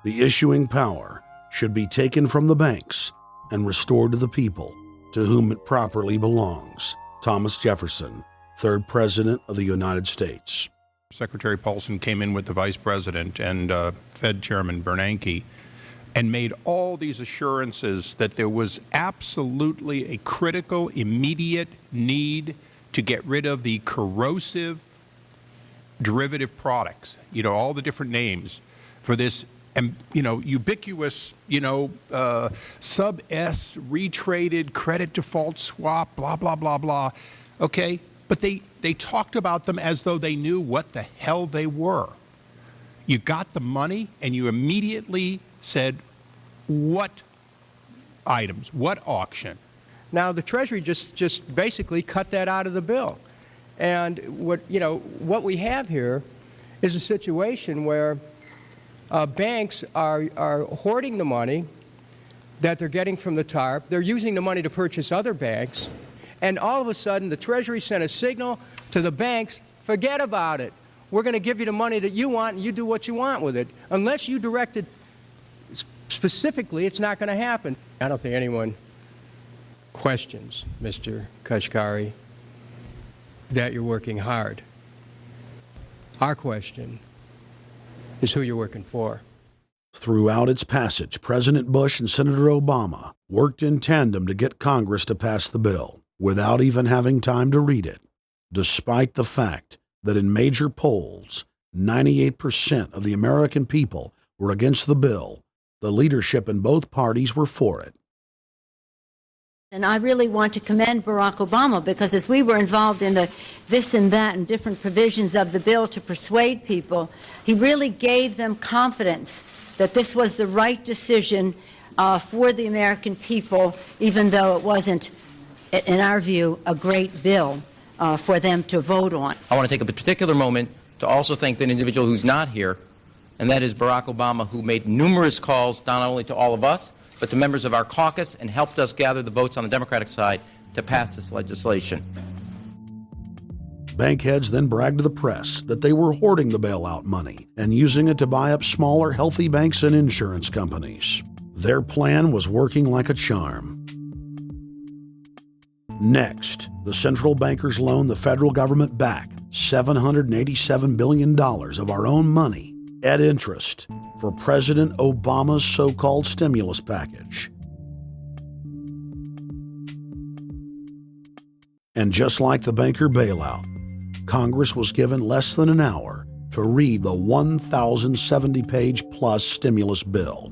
The issuing power should be taken from the banks and restored to the people, to whom it properly belongs. Thomas Jefferson, 3rd President of the United States. Secretary Paulson came in with the Vice President and Fed Chairman Bernanke and made all these assurances that there was absolutely a critical, immediate need to get rid of the corrosive derivative products, all the different names for this, ubiquitous, sub-S retraded credit default swap, blah, blah, blah, blah. Okay? But they talked about them as though they knew what the hell they were. You got the money and you immediately said, what items, what auction? Now, the Treasury just basically cut that out of the bill. And what we have here is a situation where banks are hoarding the money that they're getting from the TARP. They're using the money to purchase other banks. And all of a sudden, the Treasury sent a signal to the banks, forget about it. We're going to give you the money that you want, and you do what you want with it. Unless you direct it specifically, it's not going to happen. I don't think anyone questions, Mr. Kashkari, that you're working hard. Our question is who you're working for. Throughout its passage, President Bush and Senator Obama worked in tandem to get Congress to pass the bill without even having time to read it, despite the fact that in major polls, 98% of the American people were against the bill. The leadership in both parties were for it. And I really want to commend Barack Obama, because as we were involved in the this and that and different provisions of the bill to persuade people, he really gave them confidence that this was the right decision for the American people, even though it wasn't, in our view, a great bill for them to vote on. I want to take a particular moment to also thank the individual who's not here, and that is Barack Obama, who made numerous calls not only to all of us, but to members of our caucus, and helped us gather the votes on the Democratic side to pass this legislation. Bankheads then bragged to the press that they were hoarding the bailout money and using it to buy up smaller, healthy banks and insurance companies. Their plan was working like a charm. Next, the central bankers loaned the federal government back $787 billion of our own money at interest for President Obama's so-called stimulus package. And just like the banker bailout, Congress was given less than an hour to read the 1,070-page-plus stimulus bill.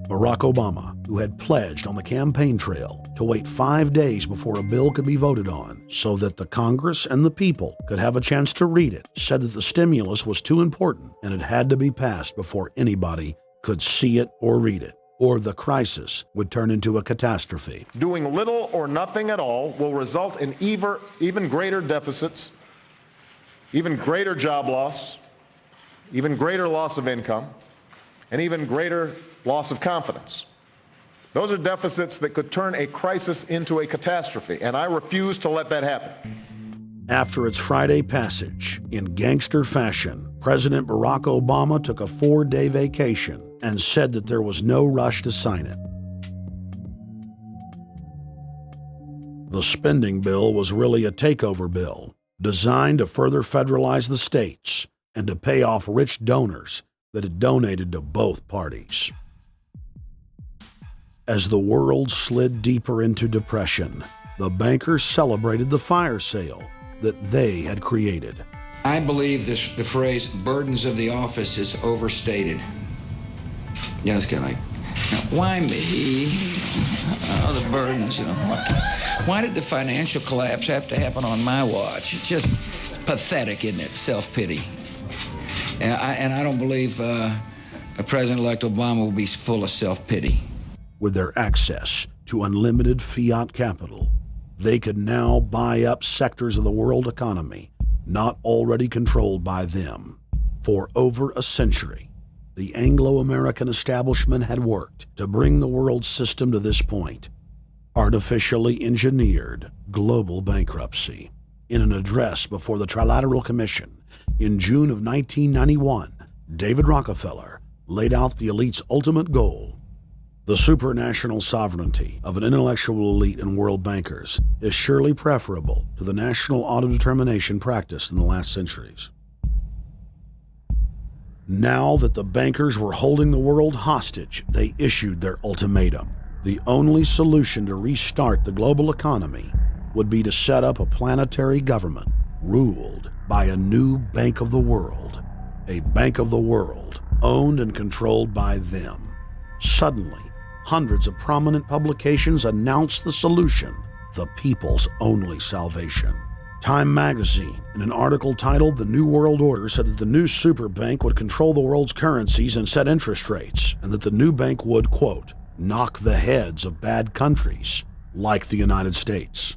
Barack Obama, who had pledged on the campaign trail to wait 5 days before a bill could be voted on so that the Congress and the people could have a chance to read it, said that the stimulus was too important and it had to be passed before anybody could see it or read it, or the crisis would turn into a catastrophe. Doing little or nothing at all will result in even greater deficits, even greater job loss, even greater loss of income, and even greater loss of confidence. Those are deficits that could turn a crisis into a catastrophe, and I refuse to let that happen. After its Friday passage, in gangster fashion, President Barack Obama took a 4-day vacation and said that there was no rush to sign it. The spending bill was really a takeover bill, designed to further federalize the states and to pay off rich donors that had donated to both parties. As the world slid deeper into depression, the bankers celebrated the fire sale that they had created. I believe the phrase burdens of the office is overstated. Yeah, it's kind of like Why me? Oh, the burdens, you know. Why did the financial collapse have to happen on my watch? It's just pathetic, isn't it? Self-pity. And I don't believe President-elect Obama will be full of self-pity. With their access to unlimited fiat capital, they could now buy up sectors of the world economy not already controlled by them. For over a century, the Anglo-American establishment had worked to bring the world system to this point. Artificially engineered global bankruptcy. In an address before the Trilateral Commission in June of 1991, David Rockefeller laid out the elite's ultimate goal. The supranational sovereignty of an intellectual elite and world bankers is surely preferable to the national autodetermination practiced in the last centuries. Now that the bankers were holding the world hostage, they issued their ultimatum. The only solution to restart the global economy would be to set up a planetary government ruled by a new Bank of the World, a Bank of the World owned and controlled by them. Suddenly, hundreds of prominent publications announced the solution, the people's only salvation. Time magazine, in an article titled The New World Order, said that the new super bank would control the world's currencies and set interest rates, and that the new bank would, quote, knock the heads of bad countries like the United States.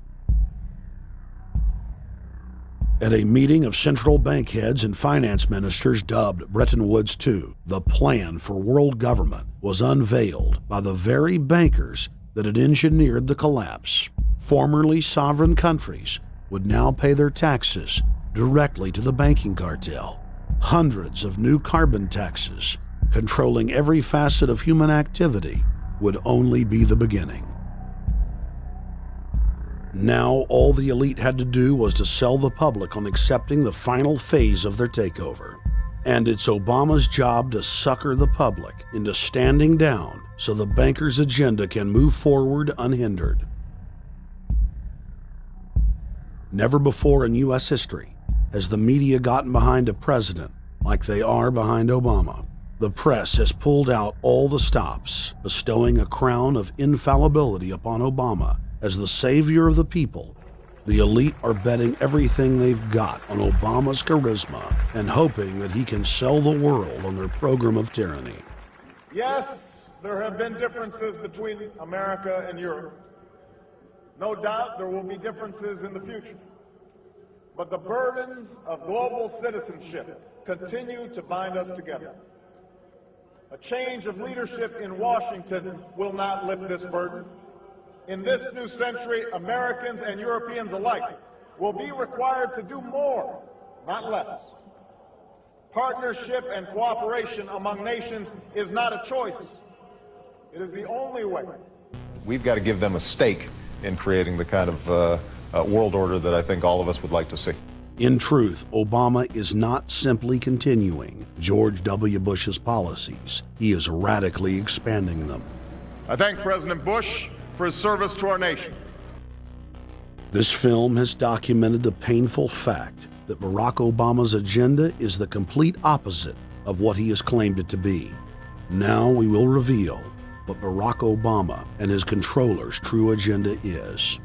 At a meeting of central bank heads and finance ministers dubbed Bretton Woods II, the plan for world government was unveiled by the very bankers that had engineered the collapse. Formerly sovereign countries would now pay their taxes directly to the banking cartel. Hundreds of new carbon taxes, controlling every facet of human activity, would only be the beginning. Now, all the elite had to do was to sell the public on accepting the final phase of their takeover. And it's Obama's job to sucker the public into standing down so the bankers' agenda can move forward unhindered. Never before in U.S. history has the media gotten behind a president like they are behind Obama. The press has pulled out all the stops, bestowing a crown of infallibility upon Obama as the savior of the people. The elite are betting everything they've got on Obama's charisma and hoping that he can sell the world on their program of tyranny. Yes, there have been differences between America and Europe. No doubt there will be differences in the future. But the burdens of global citizenship continue to bind us together. A change of leadership in Washington will not lift this burden. In this new century, Americans and Europeans alike will be required to do more, not less. Partnership and cooperation among nations is not a choice. It is the only way. We've got to give them a stake in creating the kind of world order that I think all of us would like to see. In truth, Obama is not simply continuing George W. Bush's policies. He is radically expanding them. I thank President Bush for his service to our nation. This film has documented the painful fact that Barack Obama's agenda is the complete opposite of what he has claimed it to be. Now we will reveal what Barack Obama and his controllers' true agenda is.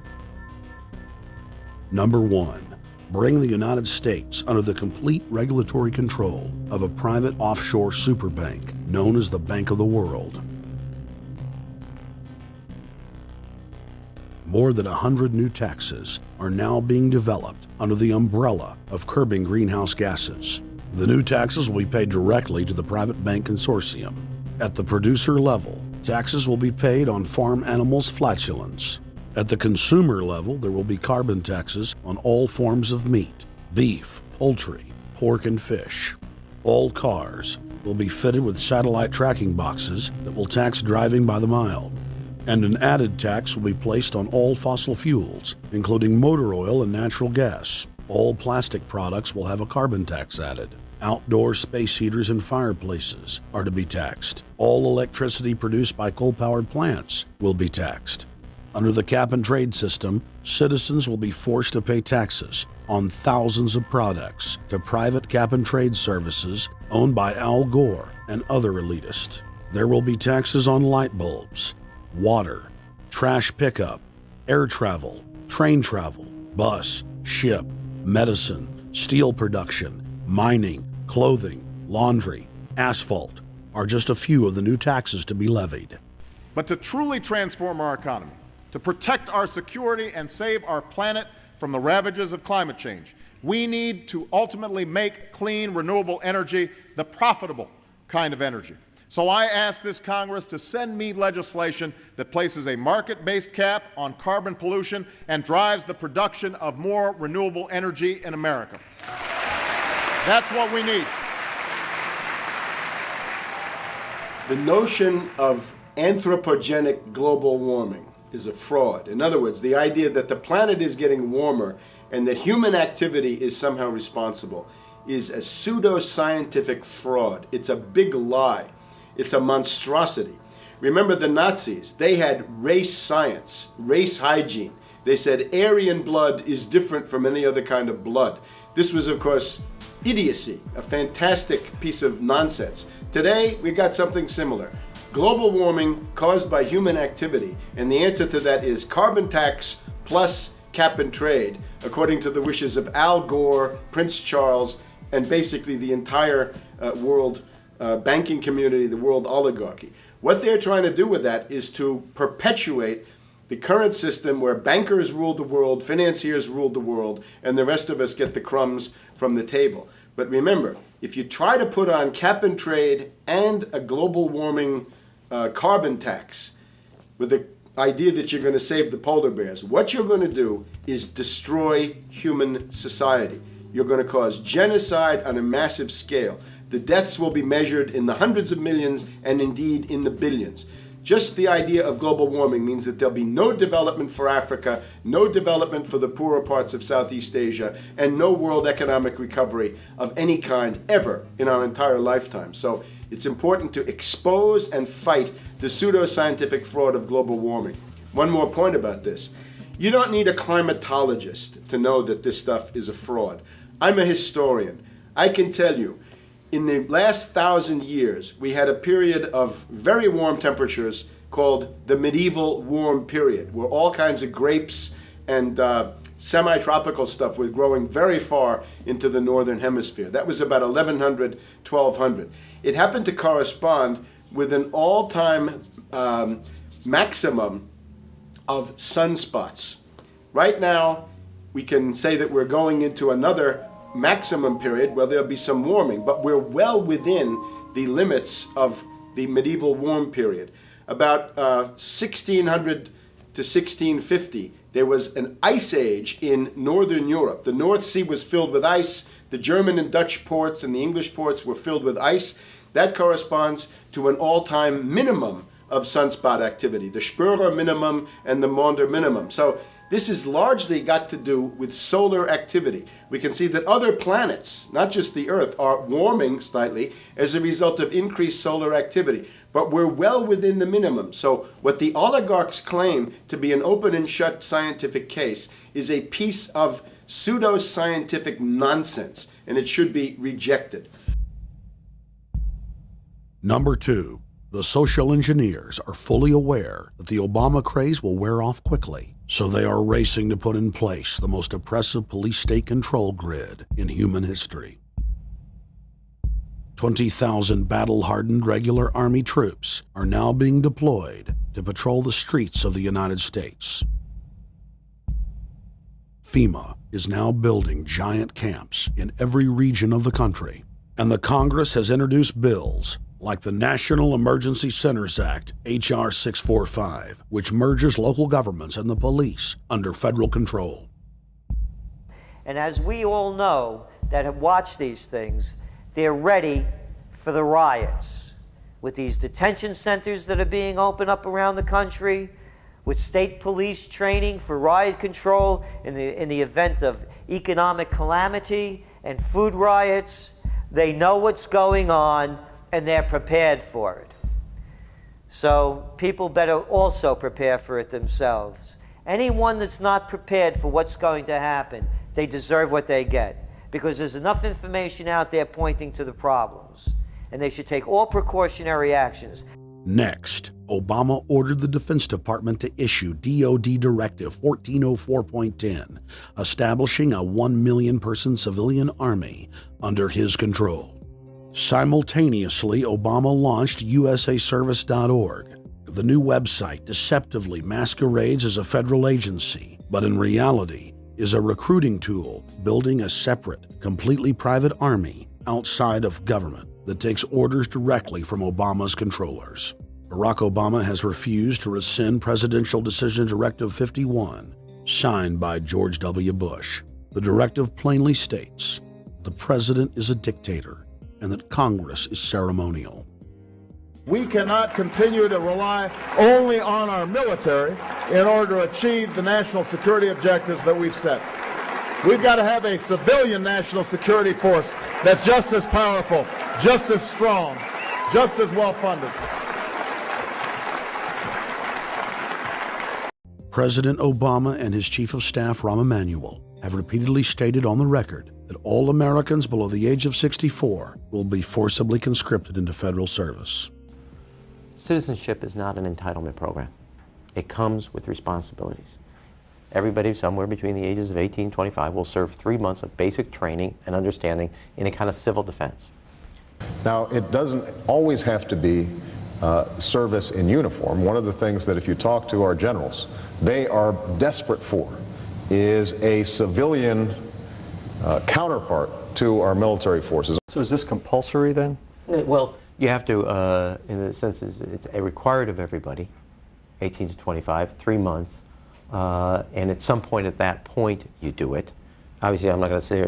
Number 1. Bring the United States under the complete regulatory control of a private offshore superbank known as the Bank of the World. More than 100 new taxes are now being developed under the umbrella of curbing greenhouse gases. The new taxes will be paid directly to the private bank consortium. At the producer level, taxes will be paid on farm animals' flatulence. At the consumer level, there will be carbon taxes on all forms of meat, beef, poultry, pork, and fish. All cars will be fitted with satellite tracking boxes that will tax driving by the mile. And an added tax will be placed on all fossil fuels, including motor oil and natural gas. All plastic products will have a carbon tax added. Outdoor space heaters and fireplaces are to be taxed. All electricity produced by coal-powered plants will be taxed. Under the cap-and-trade system, citizens will be forced to pay taxes on thousands of products to private cap-and-trade services owned by Al Gore and other elitists. There will be taxes on light bulbs, water, trash pickup, air travel, train travel, bus, ship, medicine, steel production, mining, clothing, laundry, asphalt are just a few of the new taxes to be levied. But to truly transform our economy, to protect our security and save our planet from the ravages of climate change, we need to ultimately make clean, renewable energy the profitable kind of energy. So I ask this Congress to send me legislation that places a market-based cap on carbon pollution and drives the production of more renewable energy in America. That's what we need. The notion of anthropogenic global warming is a fraud. In other words, the idea that the planet is getting warmer and that human activity is somehow responsible is a pseudo-scientific fraud. It's a big lie. It's a monstrosity. Remember the Nazis, they had race science, race hygiene. They said Aryan blood is different from any other kind of blood. This was, of course, idiocy, a fantastic piece of nonsense. Today, we got something similar. Global warming caused by human activity, and the answer to that is carbon tax plus cap and trade, according to the wishes of Al Gore, Prince Charles, and basically the entire world banking community, the world oligarchy. What they're trying to do with that is to perpetuate the current system where bankers rule the world, financiers rule the world, and the rest of us get the crumbs from the table. But remember, if you try to put on cap and trade and a global warming carbon tax with the idea that you're going to save the polar bears, what you're going to do is destroy human society. You're going to cause genocide on a massive scale. The deaths will be measured in the hundreds of millions and indeed in the billions. Just the idea of global warming means that there'll be no development for Africa, no development for the poorer parts of Southeast Asia, and no world economic recovery of any kind ever in our entire lifetime. So it's important to expose and fight the pseudo-scientific fraud of global warming. One more point about this. You don't need a climatologist to know that this stuff is a fraud. I'm a historian. I can tell you, in the last 1,000 years, we had a period of very warm temperatures called the medieval warm period, where all kinds of grapes and semi-tropical stuff was growing very far into the northern hemisphere. That was about 1100, 1200. It happened to correspond with an all-time maximum of sunspots. Right now, we can say that we're going into another maximum period where there'll be some warming, but we're well within the limits of the medieval warm period. About 1600 to 1650, there was an ice age in Northern Europe. The North Sea was filled with ice. The German and Dutch ports and the English ports were filled with ice. That corresponds to an all-time minimum of sunspot activity, the Spörer minimum and the Maunder minimum. So this has largely got to do with solar activity. We can see that other planets, not just the Earth, are warming slightly as a result of increased solar activity. But we're well within the minimum. So what the oligarchs claim to be an open and shut scientific case is a piece of pseudo-scientific nonsense, and it should be rejected. Number 2, the social engineers are fully aware that the Obama craze will wear off quickly, so they are racing to put in place the most oppressive police state control grid in human history. 20,000 battle-hardened regular Army troops are now being deployed to patrol the streets of the United States. FEMA is now building giant camps in every region of the country, and the Congress has introduced bills like the National Emergency Centers Act, H.R. 645, which merges local governments and the police under federal control. And as we all know that have watched these things, they're ready for the riots. With these detention centers that are being opened up around the country, with state police training for riot control in the event of economic calamity and food riots, they know what's going on and they're prepared for it. So people better also prepare for it themselves. Anyone that's not prepared for what's going to happen, they deserve what they get, because there's enough information out there pointing to the problems, and they should take all precautionary actions. Next, Obama ordered the Defense Department to issue DoD Directive 1404.10, establishing a 1 million person civilian army under his control. Simultaneously, Obama launched USAService.org. The new website deceptively masquerades as a federal agency, but in reality is a recruiting tool building a separate, completely private army outside of government that takes orders directly from Obama's controllers. Barack Obama has refused to rescind Presidential Decision Directive 51, signed by George W. Bush. The directive plainly states the president is a dictator and that Congress is ceremonial. We cannot continue to rely only on our military in order to achieve the national security objectives that we've set. We've got to have a civilian national security force that's just as powerful, just as strong, just as well funded. President Obama and his Chief of Staff, Rahm Emanuel, have repeatedly stated on the record that all Americans below the age of 64 will be forcibly conscripted into federal service. Citizenship is not an entitlement program. It comes with responsibilities. Everybody somewhere between the ages of 18 and 25 will serve 3 months of basic training and understanding in a kind of civil defense. Now, it doesn't always have to be service in uniform. One of the things that if you talk to our generals, they are desperate for is a civilian counterpart to our military forces. So is this compulsory then? Well, you have to, in the sense, it's required of everybody, 18 to 25, 3 months. And at some point at that point, you do it. Obviously, I'm not going to say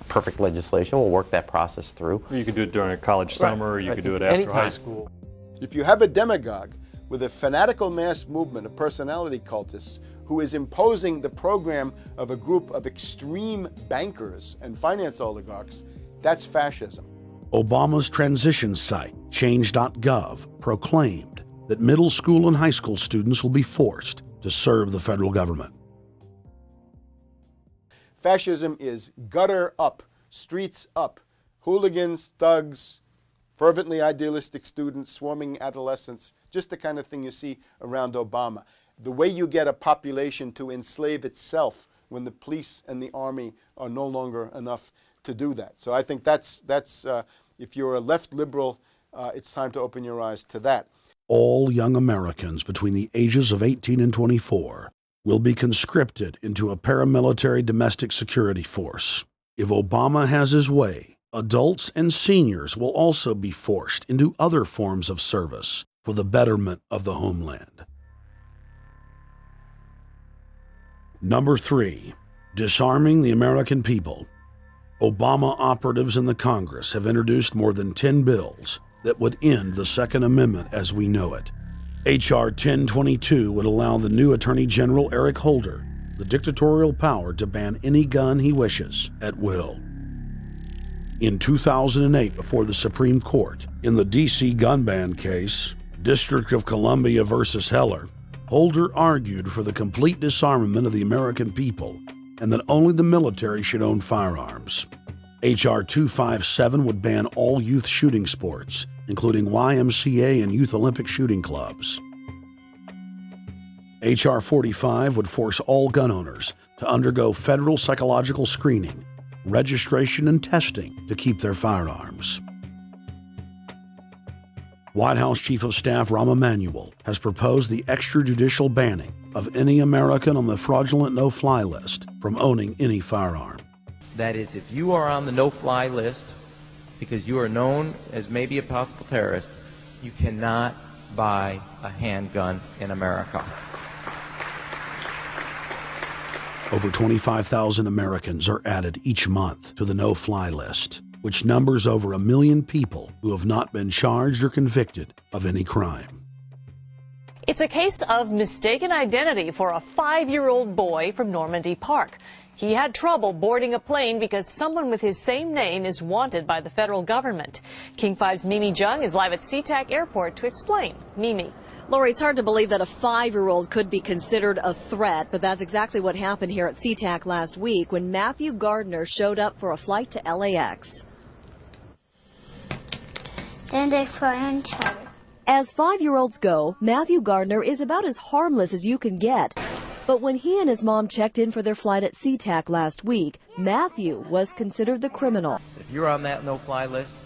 perfect legislation. We'll work that process through. You could do it during a college summer, or you could do it after high school. If you have a demagogue with a fanatical mass movement of personality cultists who is imposing the program of a group of extreme bankers and finance oligarchs, that's fascism. Obama's transition site, change.gov, proclaimed that middle school and high school students will be forced to serve the federal government. Fascism is gutter up, streets up, hooligans, thugs, fervently idealistic students, swarming adolescents, just the kind of thing you see around Obama. The way you get a population to enslave itself when the police and the army are no longer enough to do that. So I think that's if you're a left liberal, it's time to open your eyes to that. All young Americans between the ages of 18 and 24 will be conscripted into a paramilitary domestic security force. If Obama has his way, adults and seniors will also be forced into other forms of service for the betterment of the homeland. Number 3, disarming the American people. Obama operatives in the Congress have introduced more than 10 bills that would end the Second Amendment as we know it. H.R. 1022 would allow the new Attorney General Eric Holder the dictatorial power to ban any gun he wishes at will. In 2008, before the Supreme Court, in the D.C. gun ban case, District of Columbia versus Heller, Holder argued for the complete disarmament of the American people and that only the military should own firearms. H.R. 257 would ban all youth shooting sports, including YMCA and Youth Olympic shooting clubs. H.R. 45 would force all gun owners to undergo federal psychological screening, registration, and testing to keep their firearms. White House Chief of Staff Rahm Emanuel has proposed the extrajudicial banning of any American on the fraudulent no-fly list from owning any firearm. That is, if you are on the no-fly list because you are known as maybe a possible terrorist, you cannot buy a handgun in America. Over 25,000 Americans are added each month to the no-fly list, which numbers over 1 million people who have not been charged or convicted of any crime. It's a case of mistaken identity for a 5-year-old boy from Normandy Park. He had trouble boarding a plane because someone with his same name is wanted by the federal government. King 5's Mimi Jung is live at SeaTac Airport to explain. Mimi. Lori, it's hard to believe that a 5-year-old could be considered a threat, but that's exactly what happened here at SeaTac last week when Matthew Gardner showed up for a flight to LAX. Then they fly in charter. As 5-year-olds go, Matthew Gardner is about as harmless as you can get. But when he and his mom checked in for their flight at SeaTac last week, Matthew was considered the criminal. If you're on that no-fly list,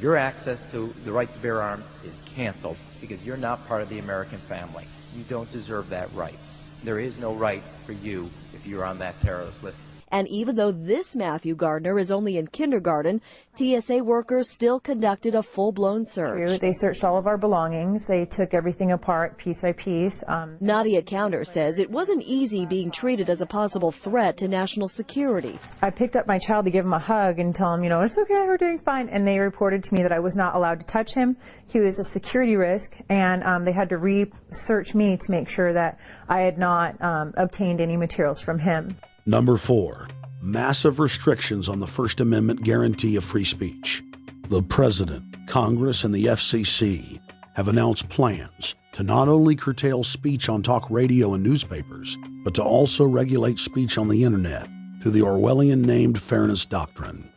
your access to the right to bear arms is canceled because you're not part of the American family. You don't deserve that right. There is no right for you if you're on that terrorist list. And even though this Matthew Gardner is only in kindergarten, TSA workers still conducted a full-blown search. They searched all of our belongings. They took everything apart piece by piece. Nadia Counter says it wasn't easy being treated as a possible threat to national security. I picked up my child to give him a hug and tell him, you know, it's okay, we're doing fine. And they reported to me that I was not allowed to touch him. He was a security risk, and they had to research me to make sure that I had not obtained any materials from him. Number 4, massive restrictions on the First Amendment guarantee of free speech. The President, Congress, and the FCC have announced plans to not only curtail speech on talk radio and newspapers, but to also regulate speech on the internet through the Orwellian-named Fairness Doctrine.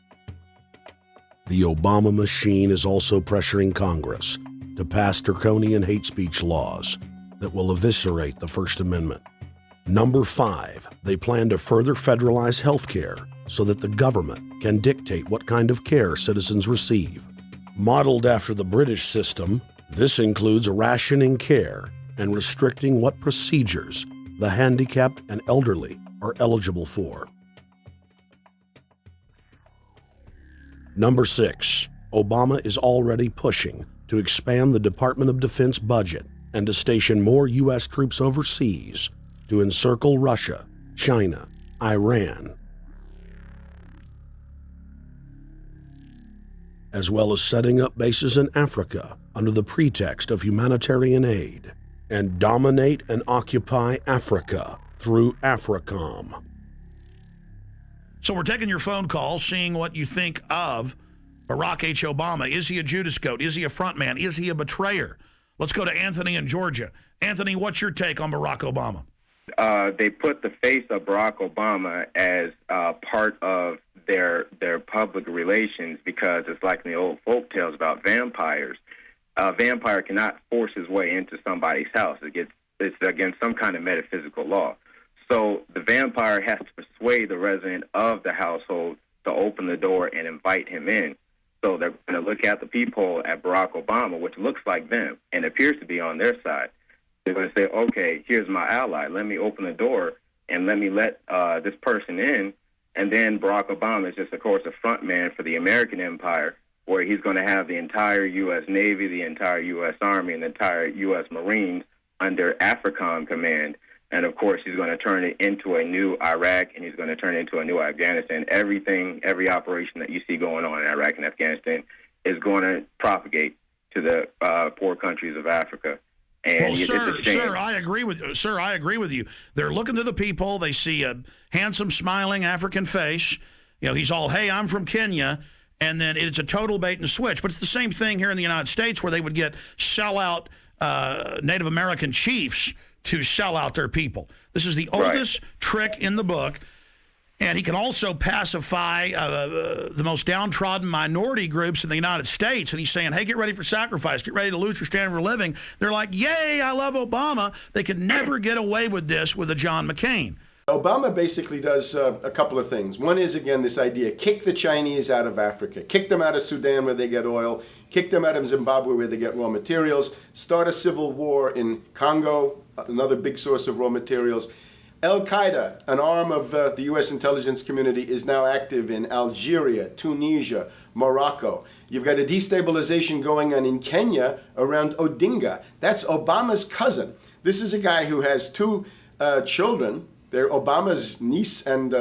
The Obama machine is also pressuring Congress to pass draconian hate speech laws that will eviscerate the First Amendment. Number 5, they plan to further federalize health care so that the government can dictate what kind of care citizens receive. Modeled after the British system, this includes rationing care and restricting what procedures the handicapped and elderly are eligible for. Number 6, Obama is already pushing to expand the Department of Defense budget and to station more U.S. troops overseas to encircle Russia, China, Iran, as well as setting up bases in Africa under the pretext of humanitarian aid, and dominate and occupy Africa through AFRICOM. So we're taking your phone call, seeing what you think of Barack H. Obama. Is he a Judas goat? Is he a front man? Is he a betrayer? Let's go to Anthony in Georgia. Anthony, what's your take on Barack Obama? They put the face of Barack Obama as part of their public relations because it's like in the old folk tales about vampires. A vampire cannot force his way into somebody's house. It's against some kind of metaphysical law. So the vampire has to persuade the resident of the household to open the door and invite him in. So they're going to look at the peephole at Barack Obama, which looks like them and appears to be on their side. They're going to say, okay, here's my ally. Let me open the door and let me let this person in. And then Barack Obama is just, of course, a front man for the American empire, where he's going to have the entire U.S. Navy, the entire U.S. Army, and the entire U.S. Marines under AFRICOM command. And, of course, he's going to turn it into a new Iraq, and he's going to turn it into a new Afghanistan. Every operation that you see going on in Iraq and Afghanistan is going to propagate to the poor countries of Africa. And well, sir, I agree with you. Sir, I agree with you. They're looking to the people. They see a handsome, smiling African face. You know, he's all, hey, I'm from Kenya. And then it's a total bait and switch. But it's the same thing here in the United States where they would get sellout Native American chiefs to sell out their people. This is the oldest trick in the book. And he can also pacify the most downtrodden minority groups in the United States. And he's saying, hey, get ready for sacrifice. Get ready to lose your standard of living. They're like, yay, I love Obama. They could never get away with this with a John McCain. Obama basically does a couple of things. One is, again, this idea, kick the Chinese out of Africa. Kick them out of Sudan where they get oil. Kick them out of Zimbabwe where they get raw materials. Start a civil war in Congo, another big source of raw materials. Al-Qaeda, an arm of the U.S. intelligence community, is now active in Algeria, Tunisia, Morocco. You've got a destabilization going on in Kenya around Odinga. That's Obama's cousin. This is a guy who has two children. They're Obama's niece and,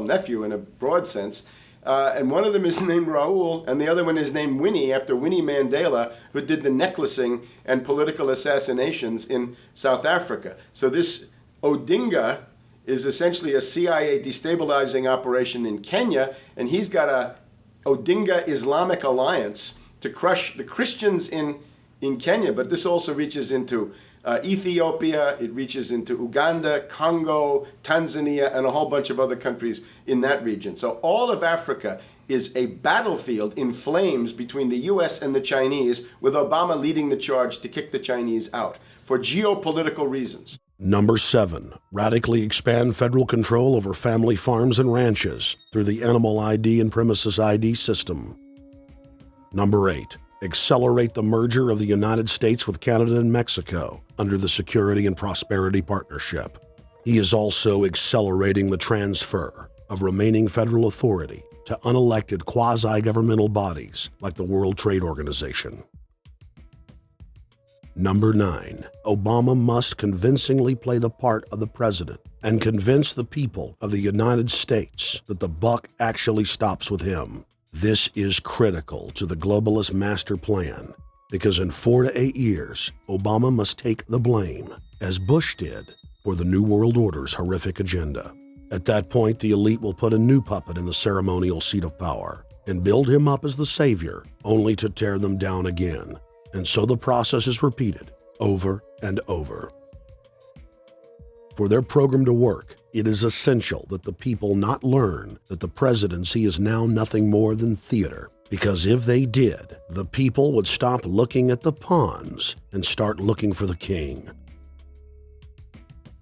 nephew in a broad sense. And one of them is named Raul, and the other one is named Winnie, after Winnie Mandela, who did the necklacing and political assassinations in South Africa. So this Odinga is essentially a CIA destabilizing operation in Kenya, and he's got a Odinga Islamic Alliance to crush the Christians in Kenya, but this also reaches into Ethiopia, it reaches into Uganda, Congo, Tanzania, and a whole bunch of other countries in that region. So all of Africa is a battlefield in flames between the U.S. and the Chinese, with Obama leading the charge to kick the Chinese out for geopolitical reasons. Number 7, radically expand federal control over family farms and ranches through the Animal ID and Premises ID system. Number 8, accelerate the merger of the United States with Canada and Mexico under the Security and Prosperity Partnership. He is also accelerating the transfer of remaining federal authority to unelected quasi-governmental bodies like the World Trade Organization. Number 9, Obama must convincingly play the part of the president and convince the people of the United States that the buck actually stops with him. This is critical to the globalist master plan because in 4 to 8 years, Obama must take the blame, as Bush did, for the New World Order's horrific agenda. At that point, the elite will put a new puppet in the ceremonial seat of power and build him up as the savior, only to tear them down again. And so the process is repeated over and over. For their program to work, it is essential that the people not learn that the presidency is now nothing more than theater, because if they did, the people would stop looking at the pawns and start looking for the king.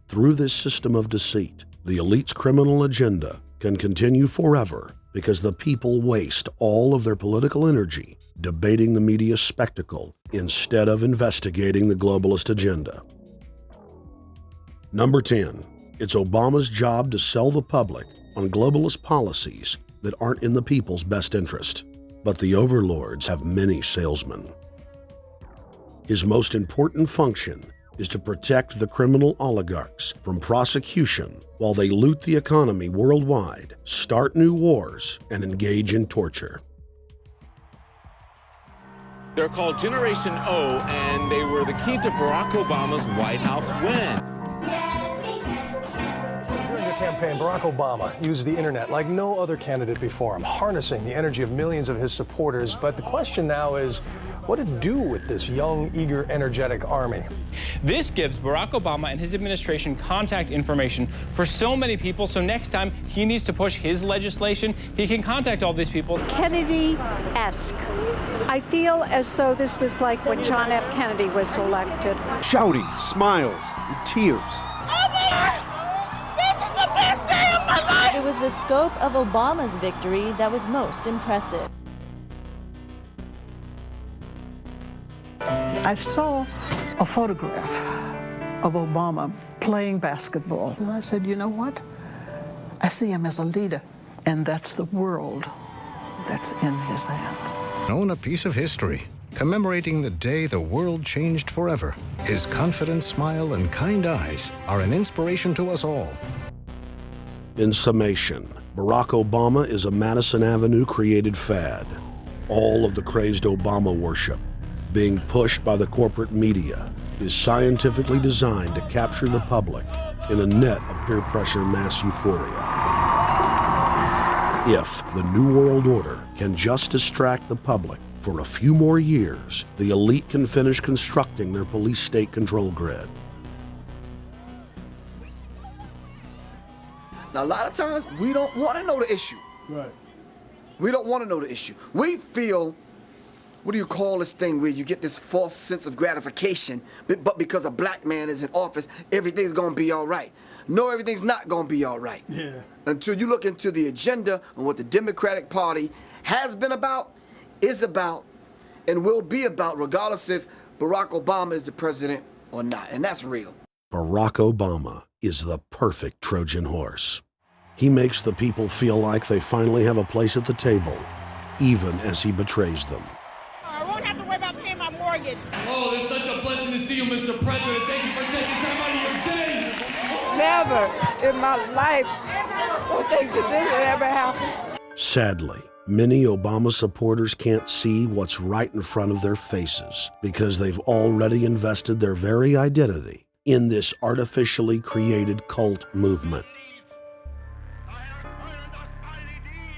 Through this system of deceit, the elite's criminal agenda can continue forever because the people waste all of their political energy debating the media spectacle instead of investigating the globalist agenda. Number 10, it's Obama's job to sell the public on globalist policies that aren't in the people's best interest. But the overlords have many salesmen. His most important function is to protect the criminal oligarchs from prosecution while they loot the economy worldwide, start new wars, and engage in torture. They're called Generation O, and they were the key to Barack Obama's White House win. During the campaign, Barack Obama used the internet like no other candidate before him, harnessing the energy of millions of his supporters. But the question now is, what to do with this young, eager, energetic army? This gives Barack Obama and his administration contact information for so many people, so next time he needs to push his legislation, he can contact all these people. Kennedy-esque. I feel as though this was like when John F. Kennedy was elected. Shouting, smiles, and tears. It was the scope of Obama's victory that was most impressive. I saw a photograph of Obama playing basketball. And I said, you know what? I see him as a leader, and that's the world that's in his hands. Own a piece of history, commemorating the day the world changed forever. His confident smile and kind eyes are an inspiration to us all. In summation, Barack Obama is a Madison Avenue created fad. All of the crazed Obama worship being pushed by the corporate media is scientifically designed to capture the public in a net of peer pressure mass euphoria. If the New World Order can just distract the public for a few more years, the elite can finish constructing their police state control grid. Now, a lot of times, we don't want to know the issue. Right. We don't want to know the issue. We feel, what do you call this thing where you get this false sense of gratification, but because a black man is in office, everything's going to be all right. No, everything's not going to be all right. Yeah. Until you look into the agenda and what the Democratic Party has been about, is about, and will be about, regardless if Barack Obama is the president or not. And that's real. Barack Obama is the perfect Trojan horse. He makes the people feel like they finally have a place at the table, even as he betrays them. I won't have to worry about paying my mortgage. Oh, it's such a blessing to see you, Mr. President. Thank you for taking time out of your day. Never in my life would think that this would ever happen. Sadly, many Obama supporters can't see what's right in front of their faces because they've already invested their very identity in this artificially created cult movement.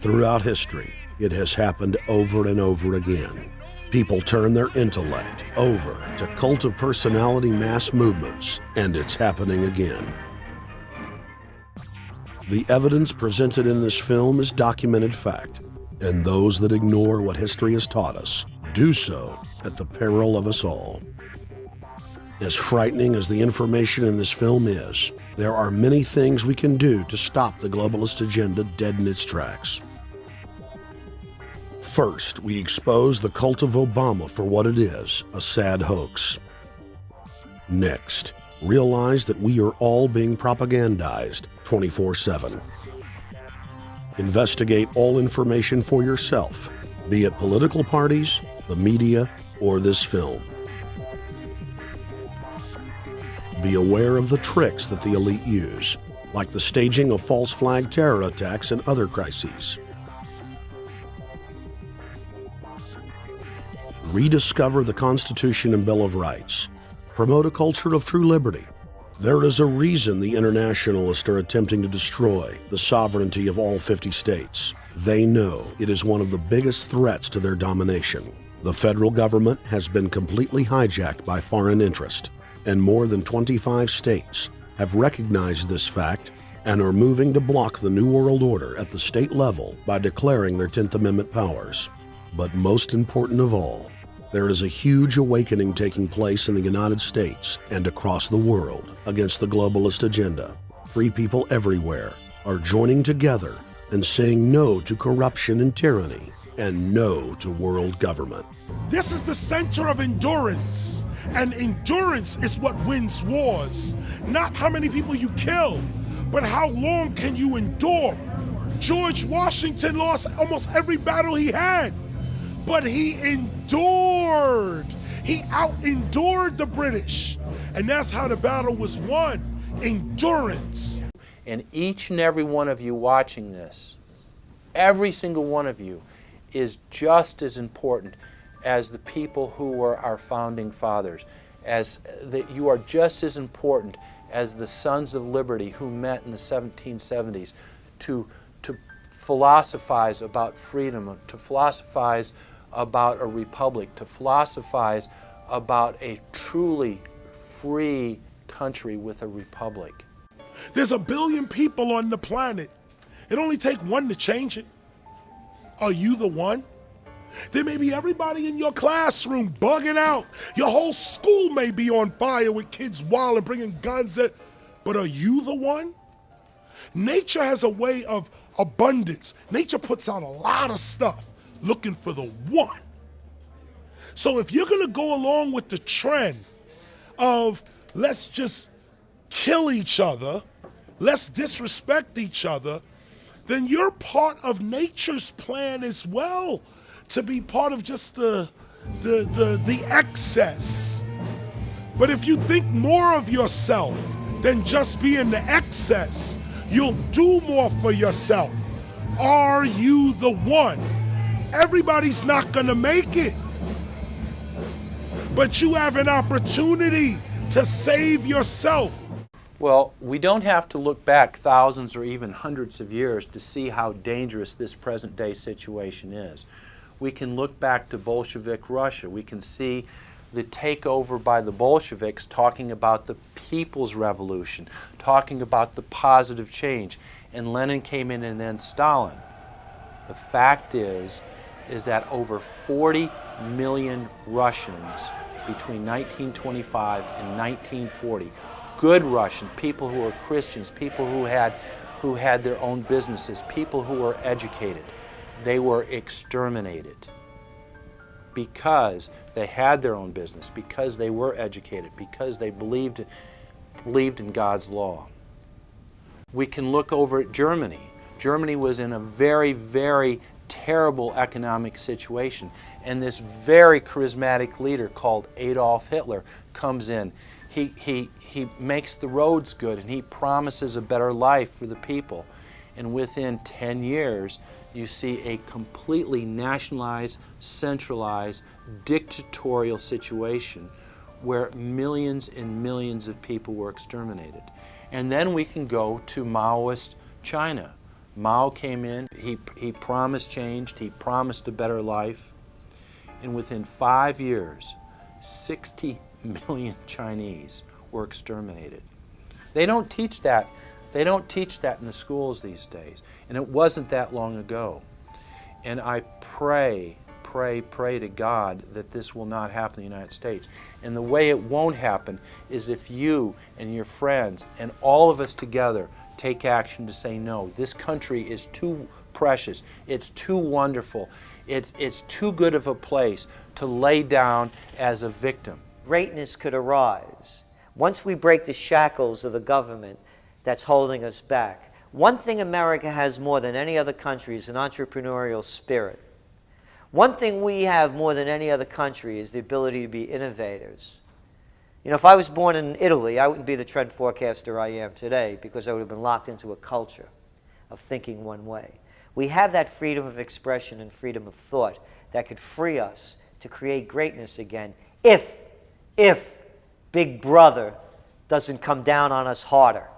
Throughout history, it has happened over and over again. People turn their intellect over to cult of personality mass movements, and it's happening again. The evidence presented in this film is documented fact, And those that ignore what history has taught us do so at the peril of us all. As frightening as the information in this film is, there are many things we can do to stop the globalist agenda dead in its tracks. First, we expose the cult of Obama for what it is, a sad hoax. Next, realize that we are all being propagandized 24/7. Investigate all information for yourself, be it political parties, the media, or this film. Be aware of the tricks that the elite use, like the staging of false flag terror attacks and other crises. Rediscover the Constitution and Bill of Rights. Promote a culture of true liberty. There is a reason the internationalists are attempting to destroy the sovereignty of all 50 states. They know it is one of the biggest threats to their domination. The federal government has been completely hijacked by foreign interest, and more than 25 states have recognized this fact and are moving to block the New World Order at the state level by declaring their 10th Amendment powers. But most important of all, there is a huge awakening taking place in the United States and across the world against the globalist agenda. Free people everywhere are joining together and saying no to corruption and tyranny and no to world government. This is the center of endurance, and endurance is what wins wars. Not how many people you kill, but how long can you endure? George Washington lost almost every battle he had, but he endured. He out-endured the British, and that's how the battle was won, endurance. And each and every one of you watching this, every single one of you, is just as important as the people who were our founding fathers, as that you are just as important as the Sons of Liberty who met in the 1770s to philosophize about freedom, to philosophize about a republic, to philosophize about a truly free country with a republic. There's 1 billion people on the planet. It only takes one to change it. Are you the one? There may be everybody in your classroom bugging out. Your whole school may be on fire with kids wild and bringing guns. But are you the one? Nature has a way of abundance. Nature puts out a lot of stuff looking for the one. So if you're going to go along with the trend of let's just kill each other, let's disrespect each other, then you're part of nature's plan as well, to be part of just the excess. But if you think more of yourself than just being the excess, you'll do more for yourself. Are you the one? Everybody's not gonna make it, but you have an opportunity to save yourself. Well, we don't have to look back thousands or even hundreds of years to see how dangerous this present day situation is. We can look back to Bolshevik Russia. We can see the takeover by the Bolsheviks talking about the people's revolution, talking about the positive change. And Lenin came in and then Stalin. The fact is that over 40 million Russians between 1925 and 1940, good Russians, people who were Christians, people who had their own businesses, people who were educated, they were exterminated because they had their own business, because they were educated, because they believed in God's law. We can look over at Germany. Germany was in a very, very terrible economic situation, and this very charismatic leader called Adolf Hitler comes in. He makes the roads good, and he promises a better life for the people. And within 10 years, you see a completely nationalized, centralized, dictatorial situation where millions and millions of people were exterminated. And then we can go to Maoist China. Mao came in, he promised change, he promised a better life, and within 5 years, 60 million Chinese were exterminated. They don't teach that. They don't teach that in the schools these days, and it wasn't that long ago. And I pray to God that this will not happen in the United States. And the way it won't happen is if you and your friends and all of us together take action to say no. This country is too precious. It's too wonderful. It's too good of a place to lay down as a victim. Greatness could arise once we break the shackles of the government that's holding us back. One thing America has more than any other country is an entrepreneurial spirit. One thing we have more than any other country is the ability to be innovators. You know, if I was born in Italy, I wouldn't be the trend forecaster I am today because I would have been locked into a culture of thinking one way. We have that freedom of expression and freedom of thought that could free us to create greatness again if Big Brother doesn't come down on us harder.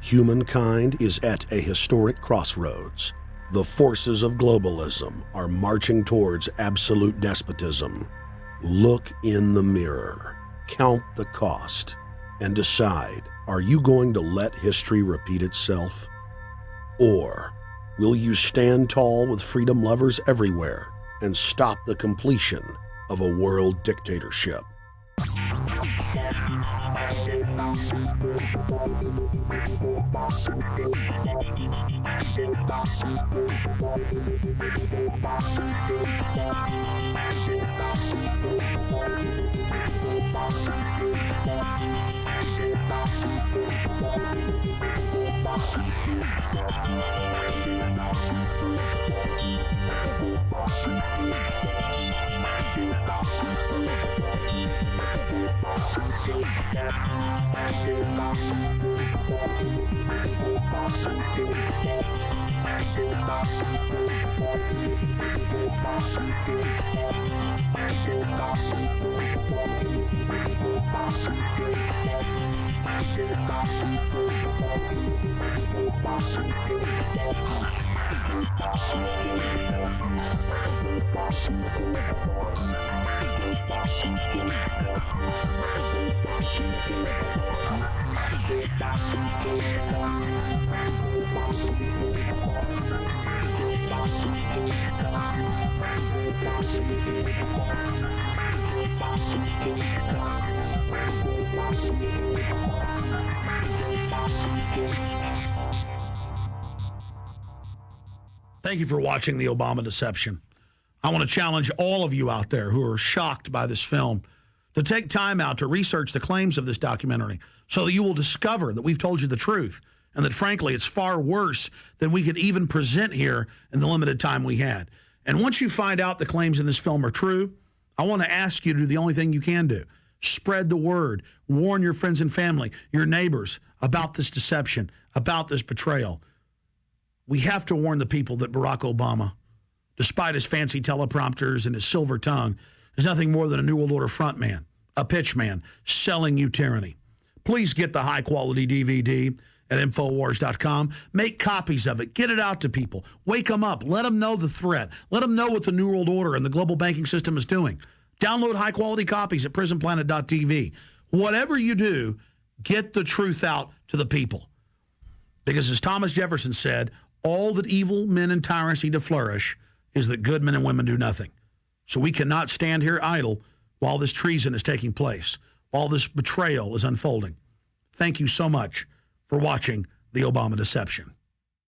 Humankind is at a historic crossroads. The forces of globalism are marching towards absolute despotism. Look in the mirror, count the cost, and decide, are you going to let history repeat itself? Or will you stand tall with freedom lovers everywhere and stop the completion of a world dictatorship? Thank you for watching The Obama Deception. I want to challenge all of you out there who are shocked by this film to take time out to research the claims of this documentary so that you will discover that we've told you the truth and that, frankly, it's far worse than we could even present here in the limited time we had. And once you find out the claims in this film are true, I want to ask you to do the only thing you can do. Spread the word. Warn your friends and family, your neighbors, about this deception, about this betrayal. We have to warn the people that Barack Obama, despite his fancy teleprompters and his silver tongue, is nothing more than a New World Order frontman, a pitchman, selling you tyranny. Please get the high-quality DVD at Infowars.com. Make copies of it. Get it out to people. Wake them up. Let them know the threat. Let them know what the New World Order and the global banking system is doing. Download high-quality copies at PrisonPlanet.tv. Whatever you do, get the truth out to the people. Because as Thomas Jefferson said, all that evil men and tyrants need to flourish is that good men and women do nothing. So we cannot stand here idle while this treason is taking place, while this betrayal is unfolding. Thank you so much for watching The Obama Deception.